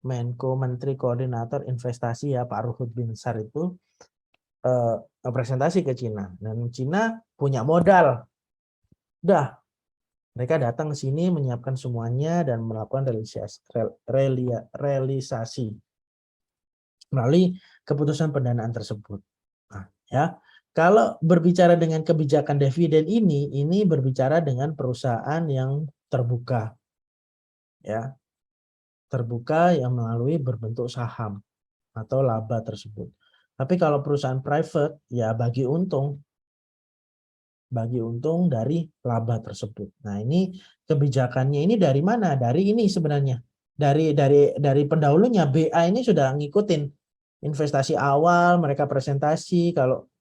Menko Menteri Koordinator Investasi ya Pak Ruhut Binsar itu presentasi ke Cina, dan Cina punya modal. Udah, mereka datang ke sini menyiapkan semuanya dan melakukan realisasi melalui keputusan pendanaan tersebut. Nah, ya, kalau berbicara dengan kebijakan dividen ini berbicara dengan perusahaan yang terbuka, ya, terbuka yang melalui berbentuk saham atau laba tersebut. Tapi kalau perusahaan private, ya bagi untung dari laba tersebut. Nah, ini kebijakannya ini dari mana? Dari ini sebenarnya. Dari pendahulunya BA ini sudah ngikutin investasi awal, mereka presentasi kalau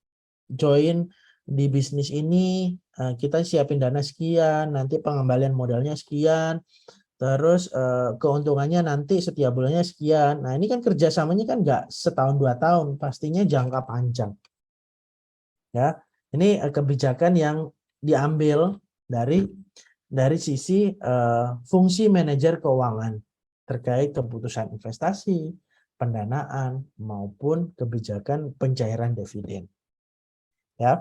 join di bisnis ini kita siapin dana sekian, nanti pengembalian modalnya sekian, terus keuntungannya nanti setiap bulannya sekian. Nah, ini kan kerjasamanya kan nggak setahun 2 tahun, pastinya jangka panjang. Ya, ini kebijakan yang diambil dari sisi fungsi manajer keuangan terkait keputusan investasi, pendanaan maupun kebijakan pencairan dividen. Ya,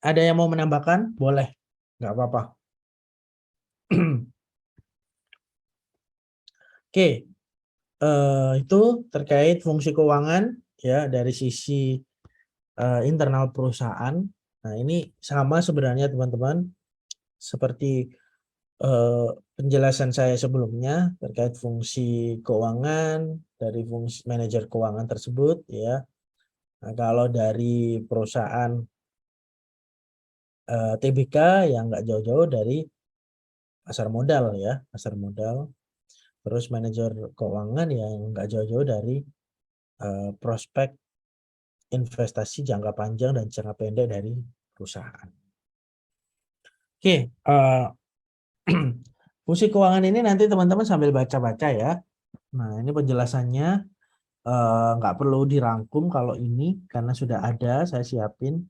ada yang mau menambahkan? Boleh, nggak apa-apa. Oke, itu terkait fungsi keuangan ya dari sisi internal perusahaan. Nah, ini sama sebenarnya teman-teman seperti penjelasan saya sebelumnya terkait fungsi keuangan dari fungsi manajer keuangan tersebut ya. Nah, kalau dari perusahaan TBK yang nggak jauh-jauh dari pasar modal ya, pasar modal. Terus manajer keuangan yang nggak jauh-jauh dari prospek investasi jangka panjang dan jangka pendek dari perusahaan. Oke, fungsi keuangan ini nanti teman-teman sambil baca-baca ya. Nah, ini penjelasannya nggak perlu dirangkum kalau ini karena sudah ada saya siapin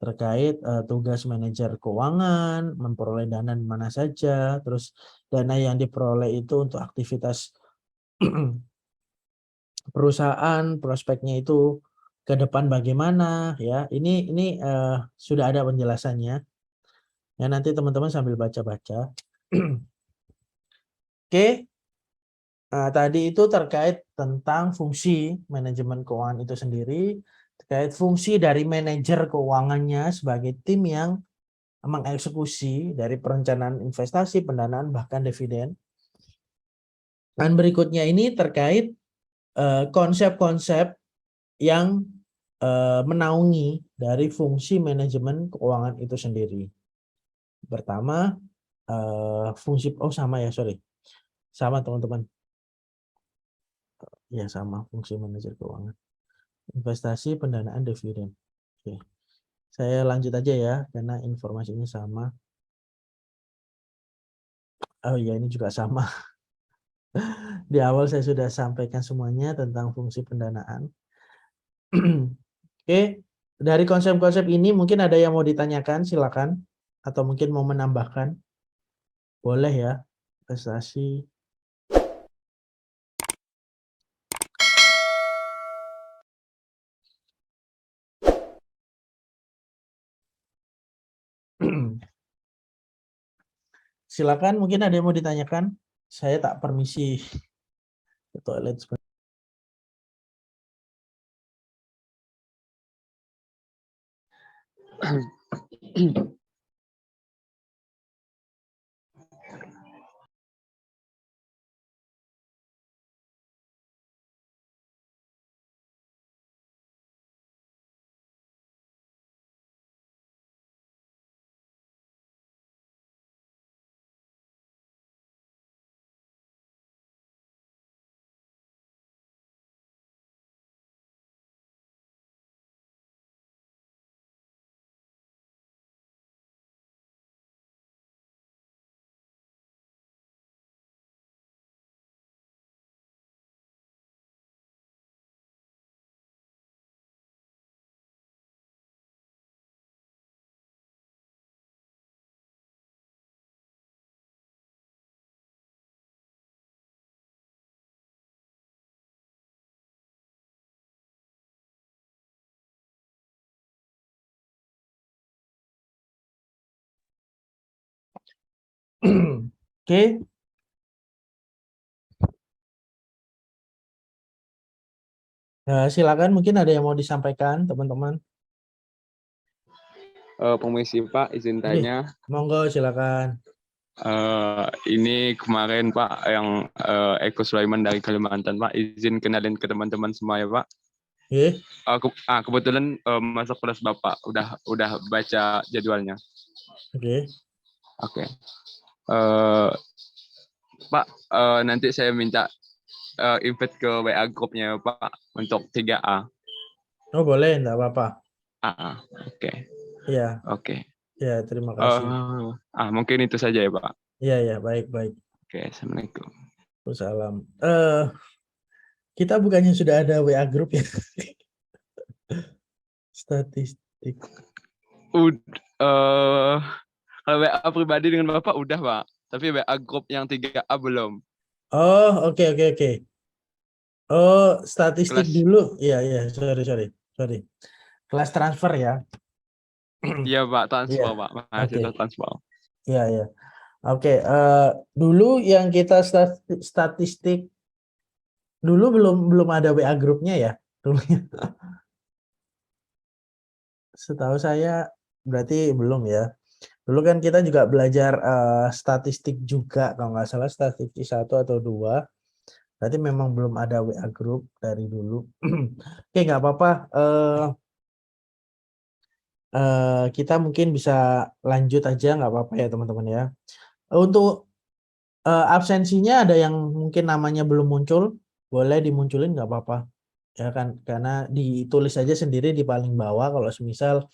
terkait tugas manajer keuangan, memperoleh dana di mana saja, terus dana yang diperoleh itu untuk aktivitas perusahaan, prospeknya itu ke depan bagaimana ya. Ini sudah ada penjelasannya. Ya, nanti teman-teman sambil baca-baca. Oke. Tadi itu terkait tentang fungsi manajemen keuangan itu sendiri, terkait fungsi dari manajer keuangannya sebagai tim yang mengeksekusi dari perencanaan investasi, pendanaan, bahkan dividen. Dan berikutnya ini terkait konsep-konsep yang menaungi dari fungsi manajemen keuangan itu sendiri. Pertama, fungsi sama teman-teman. Ya, sama fungsi manajer keuangan. Investasi, pendanaan, dividen. Oke. Saya lanjut aja ya, karena informasinya sama. Oh iya, ini juga sama. Di awal saya sudah sampaikan semuanya tentang fungsi pendanaan. Oke, dari konsep-konsep ini mungkin ada yang mau ditanyakan, silakan. Atau mungkin mau menambahkan. Boleh ya, investasi. Silakan, mungkin ada yang mau ditanyakan. Saya tak permisi ke toilet sebentar. Oke. Silakan mungkin ada yang mau disampaikan teman-teman. Permisi Pak, izin Oke, tanya. monggo silakan. Ini kemarin Pak yang Eko Sulaiman dari Kalimantan Pak, izin kenalin ke teman-teman semua ya Pak. Oke. Kebetulan masuk kelas Bapak, udah baca jadwalnya. Oke. Oke. Pak, nanti saya minta invite ke WA grupnya Pak untuk 3A. Oh boleh, enggak apa-apa. Oke. Iya. Oke. Ya, terima kasih. Mungkin itu saja ya Pak. Iya, ya, baik. Oke, Assalamualaikum. Wassalam. Kita bukannya sudah ada WA group ya? Statistik. Kalau WA pribadi dengan Bapak udah Pak, tapi WA grup yang 3A belum. Oh, oke. Oh, statistik Kelas. dulu. Iya, sorry. Kelas transfer ya. Iya Pak, transfer Iya. Pak, Oke. mahasiswa transfer. Iya. Oke, dulu yang kita statistik dulu belum ada WA grupnya ya dulu. Setahu saya berarti belum ya. Dulu kan kita juga belajar statistik juga kalau nggak salah statistik 1 atau 2. Berarti memang belum ada WA group dari dulu. Oke, nggak apa-apa. Kita mungkin bisa lanjut aja nggak apa-apa ya teman-teman ya. Untuk absensinya ada yang mungkin namanya belum muncul, boleh dimunculin nggak apa-apa. Ya kan, karena ditulis aja sendiri di paling bawah kalau semisal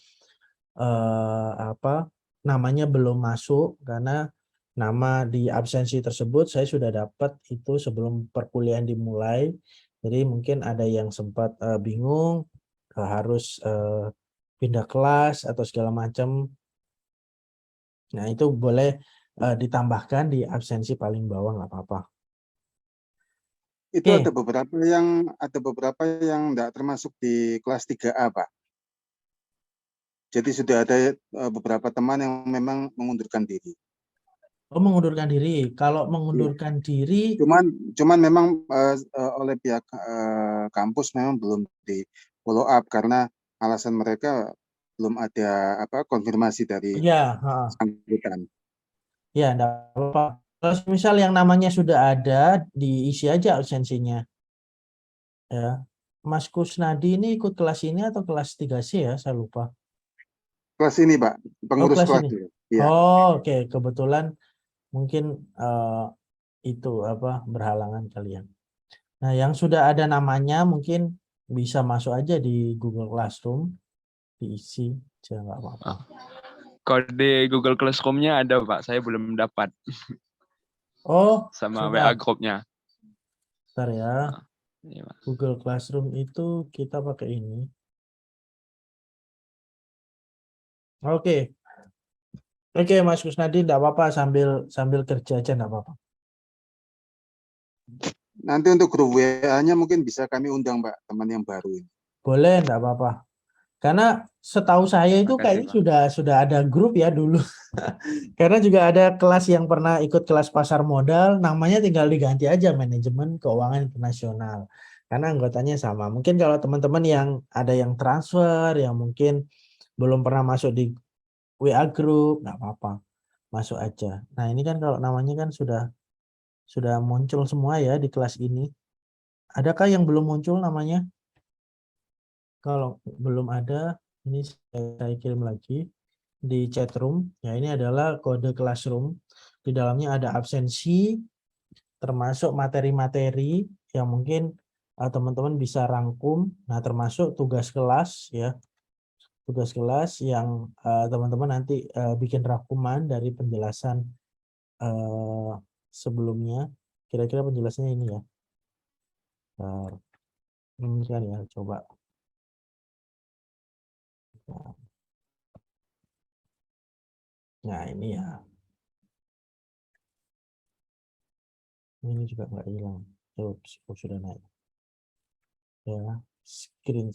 namanya belum masuk karena nama di absensi tersebut saya sudah dapat itu sebelum perkuliahan dimulai. Jadi mungkin ada yang sempat bingung harus pindah kelas atau segala macam. Nah, itu boleh ditambahkan di absensi paling bawah nggak apa-apa. Itu Oke. ada beberapa yang enggak termasuk di kelas 3A, Pak. Jadi sudah ada beberapa teman yang memang mengundurkan diri. Oh, mengundurkan diri. Kalau mengundurkan diri, Cuman memang oleh pihak kampus memang belum di follow up karena alasan mereka belum ada konfirmasi dari ya, bersangkutan. ya, enggak apa-apa. Kalau misal yang namanya sudah ada, diisi aja absensinya. Ya. Mas Kusnadi ini ikut kelas ini atau kelas 3C ya? Saya lupa. Kelas ini, Pak, Oh, pengurus kelas kelas ini. dulu. Iya. Oh, oke. Kebetulan mungkin itu berhalangan kalian. Nah, yang sudah ada namanya mungkin bisa masuk aja di Google Classroom, diisi aja nggak apa-apa. Kode Google Classroom-nya ada Pak, saya belum dapat. Oh, Sama WA sudah. grupnya. Bentar ya. Iya, Pak. Google Classroom itu kita pakai ini. Oke. Oke, Mas Kusnadi, enggak apa-apa sambil kerja aja enggak apa-apa. Nanti untuk grup WA-nya mungkin bisa kami undang, Pak, teman yang baru ini. Boleh, enggak apa-apa. Karena setahu saya itu Makasih, kayaknya Pak. sudah ada grup ya dulu. Karena juga ada kelas yang pernah ikut kelas pasar modal, namanya tinggal diganti aja manajemen keuangan internasional. Karena anggotanya sama. Mungkin kalau teman-teman yang ada yang transfer, yang mungkin belum pernah masuk di WA group, enggak apa-apa. Masuk aja. Nah, ini kan kalau namanya kan sudah muncul semua ya di kelas ini. Adakah yang belum muncul namanya? Kalau belum ada, ini saya kirim lagi di chat room. Ya, ini adalah kode classroom. Di dalamnya ada absensi, termasuk materi-materi yang mungkin teman-teman bisa rangkum. Nah, termasuk tugas kelas ya. Tugas kelas yang teman-teman nanti bikin rangkuman dari penjelasan sebelumnya. Kira-kira penjelasannya ini ya. Ini kan ya, coba. Nah, ini ya. Ini juga nggak hilang. Terus sudah naik. Ya, screen.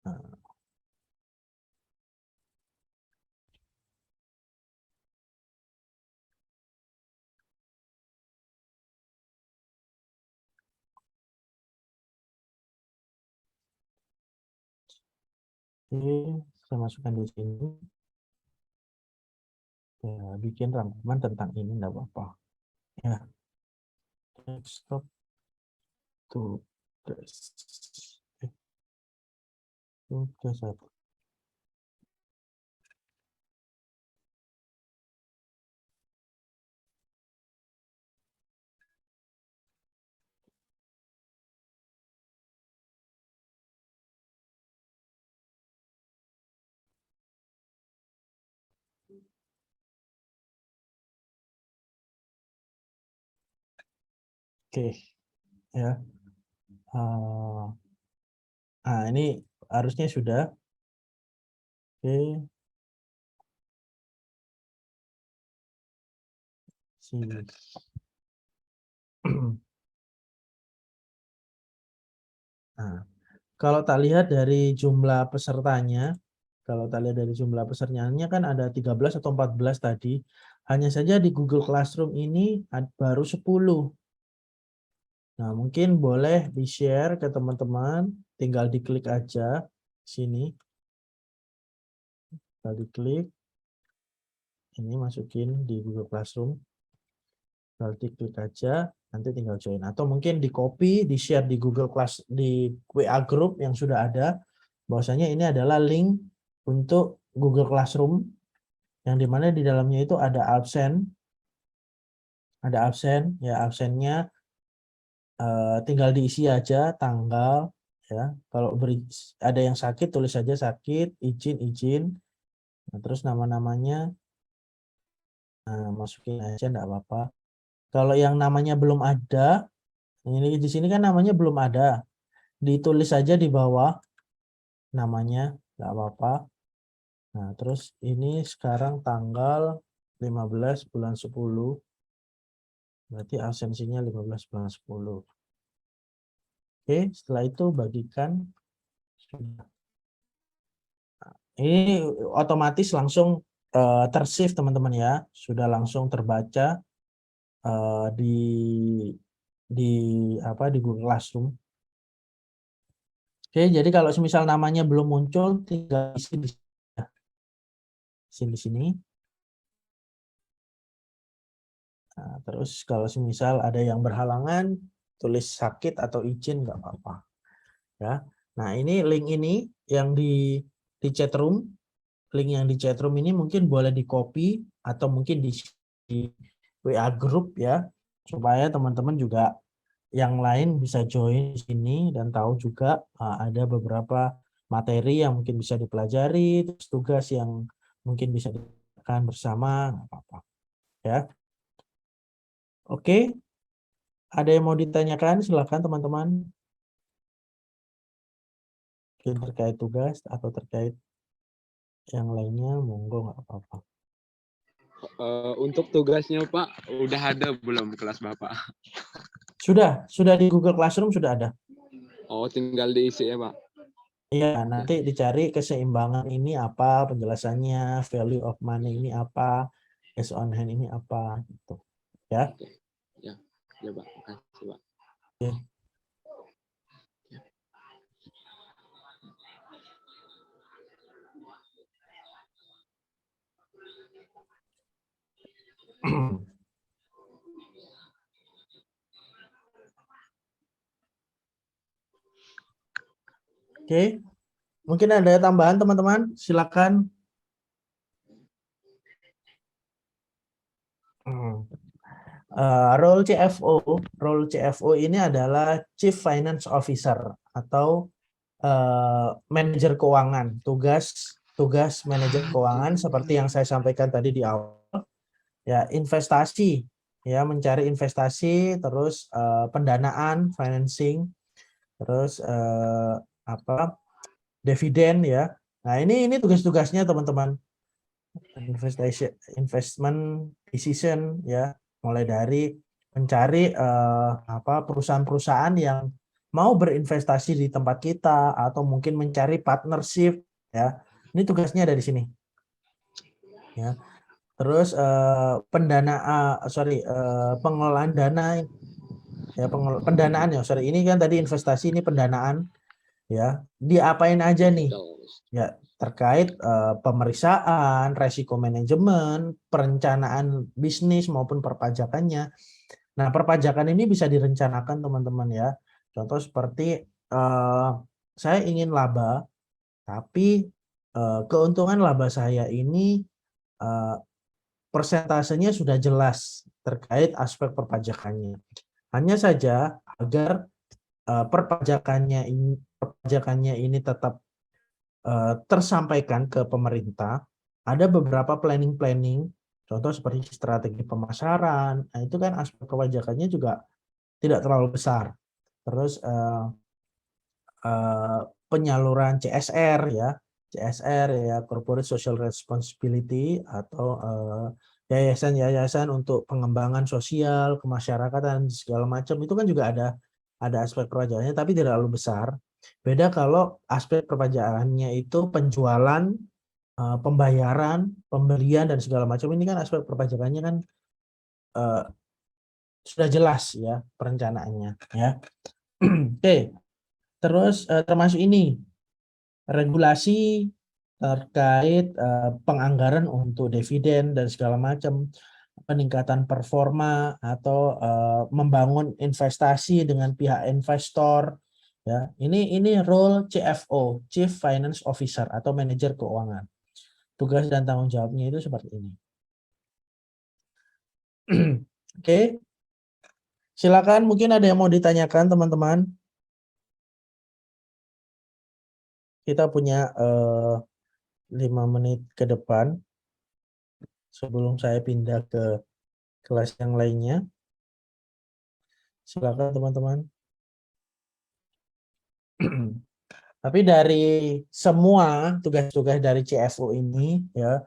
Nah. Oke, saya masukkan di sini. Ya, bikin rangkuman tentang ini enggak apa-apa. Ya, desktop tugas. Tugas apa? Oke, ya. Ini harusnya sudah. Oke, sini. Nah, kalau tak lihat dari jumlah pesertanya, kalau tak lihat dari jumlah pesertanya kan ada 13 atau 14 tadi. Hanya saja di Google Classroom ini baru 10. Nah, mungkin boleh di-share ke teman-teman, tinggal diklik aja sini. Tinggal diklik. Ini masukin di Google Classroom. Tinggal diklik aja, nanti tinggal join. Atau mungkin di-copy, di-share di Google Class, di WA group yang sudah ada. Bahwasanya ini adalah link untuk Google Classroom, yang dimana di dalamnya itu ada absen. Ada absen, ya absennya tinggal diisi aja tanggal, ya. Kalau ada yang sakit tulis saja sakit, izin. Nah, terus nama-namanya masukin aja enggak apa-apa. Kalau yang namanya belum ada, ini di sini kan namanya belum ada, ditulis saja di bawah namanya, enggak apa-apa. Nah, terus ini sekarang tanggal 15 bulan 10. Berarti absensinya 15 bulan 10. Oke, setelah itu bagikan. Ini otomatis langsung tersave teman-teman ya, sudah langsung terbaca di Google Classroom. Oke, jadi kalau semisal namanya belum muncul, tinggal isi di sini. Nah, terus kalau semisal ada yang berhalangan, tulis sakit atau izin nggak apa-apa. Ya. Nah, ini link ini yang di chat room, link yang di chat room ini mungkin boleh di-copy atau mungkin di WA group ya, supaya teman-teman juga yang lain bisa join di sini dan tahu juga ada beberapa materi yang mungkin bisa dipelajari, terus tugas yang mungkin bisa dilakukan bersama, nggak apa-apa. Ya. Oke. Ada yang mau ditanyakan? Silakan teman-teman. Mungkin terkait tugas atau terkait yang lainnya, monggo nggak apa-apa. Untuk tugasnya Pak, udah ada belum kelas Bapak? Sudah di Google Classroom sudah ada. Oh, tinggal diisi ya Pak? Iya, nanti dicari keseimbangan ini apa, penjelasannya, value of money ini apa, cash on hand ini apa, gitu. Ya. Ya Pak, makasih Pak. Oke. Oke, mungkin ada tambahan teman-teman, silakan. Role CFO ini adalah Chief Finance Officer atau manajer keuangan. Tugas manajer keuangan seperti yang saya sampaikan tadi di awal, ya investasi, ya mencari investasi, terus pendanaan, financing, terus dividen ya. Nah, ini tugas-tugasnya teman-teman. Investment decision ya, mulai dari mencari perusahaan-perusahaan yang mau berinvestasi di tempat kita atau mungkin mencari partnership ya. Ini tugasnya ada di sini. Ya. Terus pengelolaan dana ya, pendanaan ya, sorry, ini kan tadi investasi, ini pendanaan ya. Diapain aja nih? Ya, terkait pemeriksaan, resiko manajemen, perencanaan bisnis maupun perpajakannya. Nah, perpajakan ini bisa direncanakan teman-teman ya. Contoh seperti saya ingin laba, tapi keuntungan laba saya ini persentasenya sudah jelas terkait aspek perpajakannya. Hanya saja agar perpajakannya ini tetap tersampaikan ke pemerintah, ada beberapa planning, contoh seperti strategi pemasaran. Nah, itu kan aspek perpajakannya juga tidak terlalu besar. Terus penyaluran CSR ya, Corporate Social Responsibility, atau yayasan-yayasan untuk pengembangan sosial, kemasyarakatan segala macam, itu kan juga ada aspek perpajakannya tapi tidak terlalu besar. Beda kalau aspek perpajakannya itu penjualan, pembayaran, pembelian dan segala macam, ini kan aspek perpajakannya kan sudah jelas ya perencanaannya ya. Oke. Terus termasuk ini regulasi terkait penganggaran untuk dividen dan segala macam, peningkatan performa atau membangun investasi dengan pihak investor ya. Ini role CFO, Chief Finance Officer atau manajer keuangan. Tugas dan tanggung jawabnya itu seperti ini. Oke. Silakan, mungkin ada yang mau ditanyakan teman-teman. Kita punya 5 menit ke depan sebelum saya pindah ke kelas yang lainnya. Silakan teman-teman. Tapi dari semua tugas-tugas dari CFO ini ya,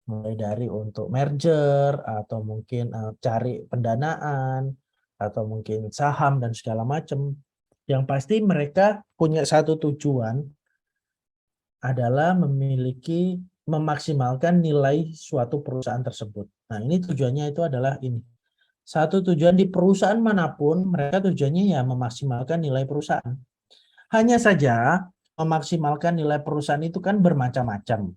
mulai dari untuk merger atau mungkin cari pendanaan atau mungkin saham dan segala macam, yang pasti mereka punya satu tujuan adalah memaksimalkan nilai suatu perusahaan tersebut. Nah, ini tujuannya itu adalah ini. Satu tujuan di perusahaan manapun, mereka tujuannya ya memaksimalkan nilai perusahaan. Hanya saja memaksimalkan nilai perusahaan itu kan bermacam-macam.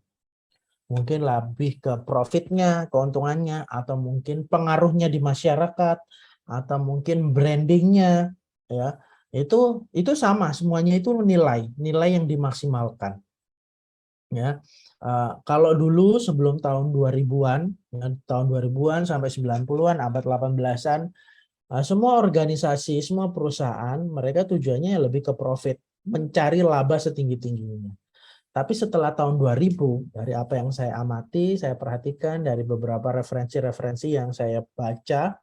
Mungkin lebih ke profitnya, keuntungannya, atau mungkin pengaruhnya di masyarakat, atau mungkin brandingnya, ya. Itu sama, semuanya itu nilai yang dimaksimalkan. Ya, kalau dulu sebelum tahun 2000-an, ya, tahun 2000-an sampai 90-an, abad 18-an, semua organisasi, semua perusahaan, mereka tujuannya lebih ke profit, mencari laba setinggi-tingginya. Tapi setelah tahun 2000, dari apa yang saya amati, saya perhatikan dari beberapa referensi-referensi yang saya baca,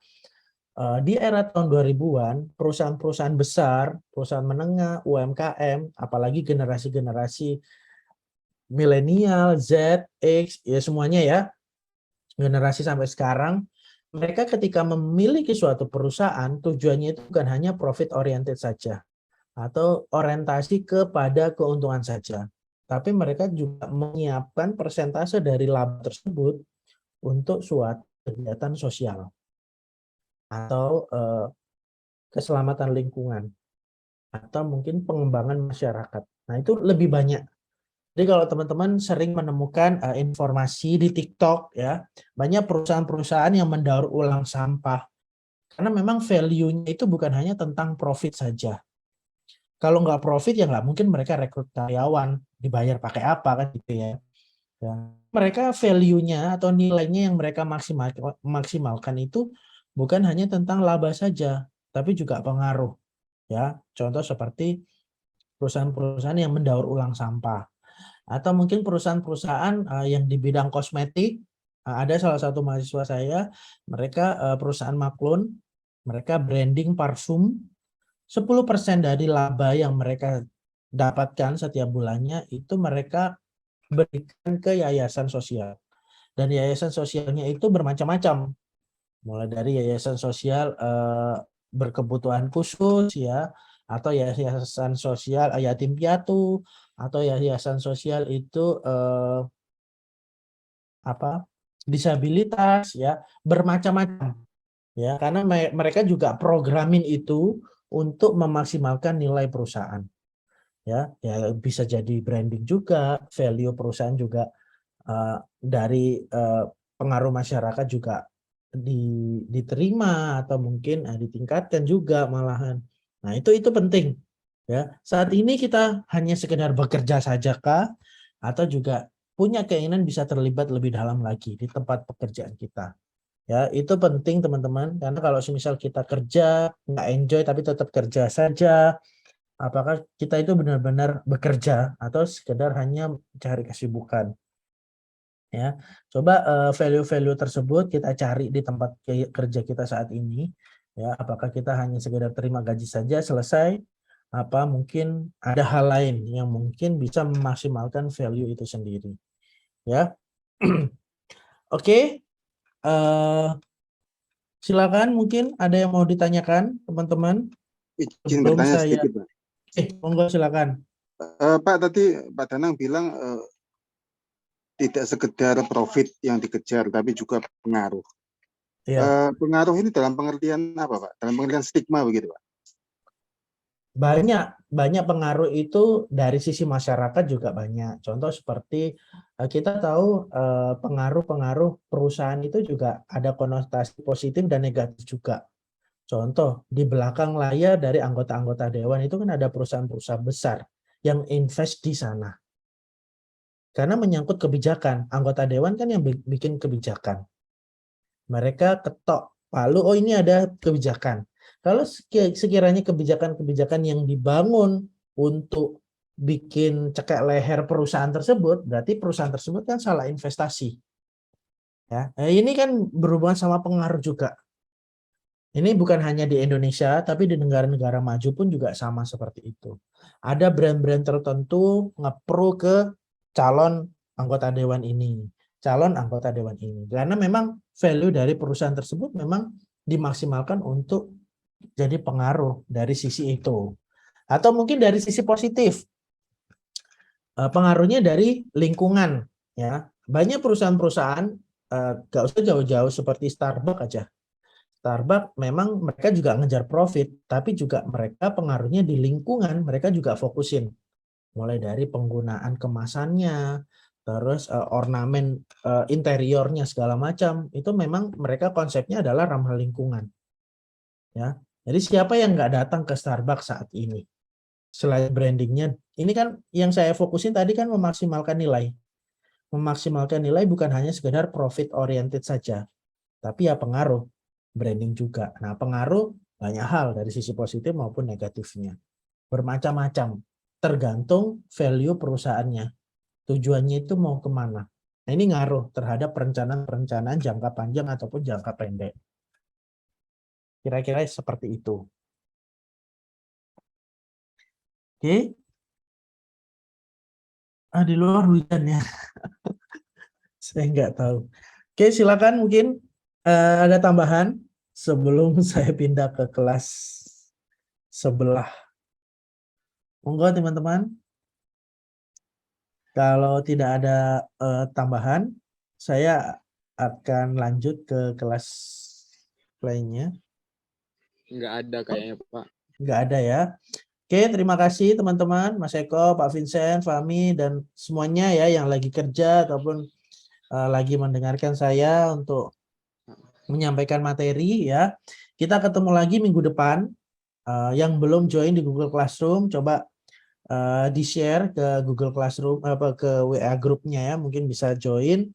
di era tahun 2000-an, perusahaan-perusahaan besar, perusahaan menengah, UMKM, apalagi generasi-generasi milenial, Z, X, ya semuanya ya, generasi sampai sekarang, mereka ketika memiliki suatu perusahaan, tujuannya itu bukan hanya profit oriented saja, atau orientasi kepada keuntungan saja, tapi mereka juga menyiapkan persentase dari laba tersebut untuk suatu kegiatan sosial, atau keselamatan lingkungan, atau mungkin pengembangan masyarakat. Nah, itu lebih banyak. Jadi kalau teman-teman sering menemukan informasi di TikTok ya, banyak perusahaan-perusahaan yang mendaur ulang sampah. Karena memang value-nya itu bukan hanya tentang profit saja. Kalau nggak profit ya nggak mungkin mereka rekrut karyawan, dibayar pakai apa kan gitu ya. Mereka value-nya atau nilainya yang mereka maksimalkan itu bukan hanya tentang laba saja, tapi juga pengaruh. Ya, contoh seperti perusahaan-perusahaan yang mendaur ulang sampah. Atau mungkin perusahaan-perusahaan yang di bidang kosmetik, ada salah satu mahasiswa saya, mereka perusahaan maklun, mereka branding parfum, 10% dari laba yang mereka dapatkan setiap bulannya itu mereka berikan ke yayasan sosial. Dan yayasan sosialnya itu bermacam-macam, mulai dari yayasan sosial berkebutuhan khusus ya, atau yayasan sosial yatim piatu, atau yayasan sosial itu disabilitas ya, bermacam-macam ya, karena mereka juga programin itu untuk memaksimalkan nilai perusahaan. ya bisa jadi branding juga, value perusahaan juga, dari pengaruh masyarakat juga diterima atau mungkin ditingkatkan juga malahan. Nah, itu penting ya. Saat ini kita hanya sekedar bekerja saja kah, atau juga punya keinginan bisa terlibat lebih dalam lagi di tempat pekerjaan kita. Ya, itu penting teman-teman, karena kalau semisal kita kerja, nggak enjoy tapi tetap kerja saja, apakah kita itu benar-benar bekerja atau sekedar hanya cari kesibukan. Ya, coba value-value tersebut kita cari di tempat kerja kita saat ini. Ya, apakah kita hanya sekedar terima gaji saja selesai? Apa mungkin ada hal lain yang mungkin bisa memaksimalkan value itu sendiri? Ya, oke. Silakan, mungkin ada yang mau ditanyakan teman-teman Izin sebelum bertanya saya. sedikit, Pak. Monggo silakan. Pak, tadi Pak Danang bilang tidak sekedar profit yang dikejar, tapi juga pengaruh. Ya, Pengaruh ini dalam pengertian apa, Pak? Dalam pengertian stigma begitu, Pak? banyak pengaruh itu dari sisi masyarakat juga banyak. Contoh seperti kita tahu pengaruh-pengaruh perusahaan itu juga ada konotasi positif dan negatif juga. Contoh, di belakang layar dari anggota-anggota dewan itu kan ada perusahaan-perusahaan besar yang invest di sana. Karena menyangkut kebijakan, anggota dewan kan yang bikin kebijakan. Mereka ketok palu, oh ini ada kebijakan. Kalau sekiranya kebijakan-kebijakan yang dibangun untuk bikin cekek leher perusahaan tersebut, berarti perusahaan tersebut kan salah investasi. Ya, ini kan berhubungan sama pengaruh juga. Ini bukan hanya di Indonesia, tapi di negara-negara maju pun juga sama seperti itu. Ada brand-brand tertentu nge-pro ke calon anggota dewan ini, calon anggota dewan ini. Karena memang value dari perusahaan tersebut memang dimaksimalkan untuk jadi pengaruh dari sisi itu. Atau mungkin dari sisi positif, pengaruhnya dari lingkungan. Ya, banyak perusahaan-perusahaan, gak usah jauh-jauh seperti Starbucks aja. Starbucks memang mereka juga ngejar profit, tapi juga mereka pengaruhnya di lingkungan, mereka juga fokusin. Mulai dari penggunaan kemasannya, terus ornamen interiornya segala macam, itu memang mereka konsepnya adalah ramah lingkungan. Ya, jadi siapa yang nggak datang ke Starbucks saat ini? Selain brandingnya, ini kan yang saya fokusin tadi kan memaksimalkan nilai. Memaksimalkan nilai bukan hanya sekedar profit oriented saja, tapi ya pengaruh. Branding juga. Nah, pengaruh banyak hal dari sisi positif maupun negatifnya. Bermacam-macam. Tergantung value perusahaannya. Tujuannya itu mau kemana. Nah, ini ngaruh terhadap perencanaan jangka panjang ataupun jangka pendek. Kira-kira seperti itu. Oke. Di luar hujan ya. Saya nggak tahu. Oke, silakan mungkin ada tambahan sebelum saya pindah ke kelas sebelah. Monggo teman-teman. Kalau tidak ada tambahan, saya akan lanjut ke kelas lainnya. Nggak ada kayaknya, Pak. Nggak ada ya. Oke, terima kasih teman-teman, Mas Eko, Pak Vincent, Fahmi, dan semuanya ya yang lagi kerja ataupun lagi mendengarkan saya untuk menyampaikan materi ya. Kita ketemu lagi minggu depan. Yang belum join di Google Classroom, coba di-share ke Google Classroom, ke WA grupnya ya, mungkin bisa join.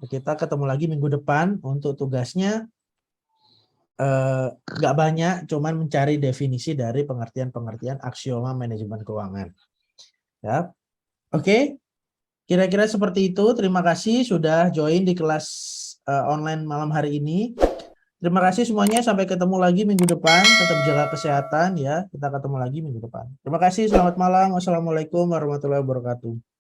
Kita ketemu lagi minggu depan. Untuk tugasnya nggak banyak, cuman mencari definisi dari pengertian-pengertian aksioma manajemen keuangan. Ya, oke. Kira-kira seperti itu. Terima kasih sudah join di kelas online malam hari ini. Terima kasih semuanya. Sampai ketemu lagi minggu depan. Tetap jaga kesehatan ya. Kita ketemu lagi minggu depan. Terima kasih. Selamat malam. Wassalamualaikum warahmatullahi wabarakatuh.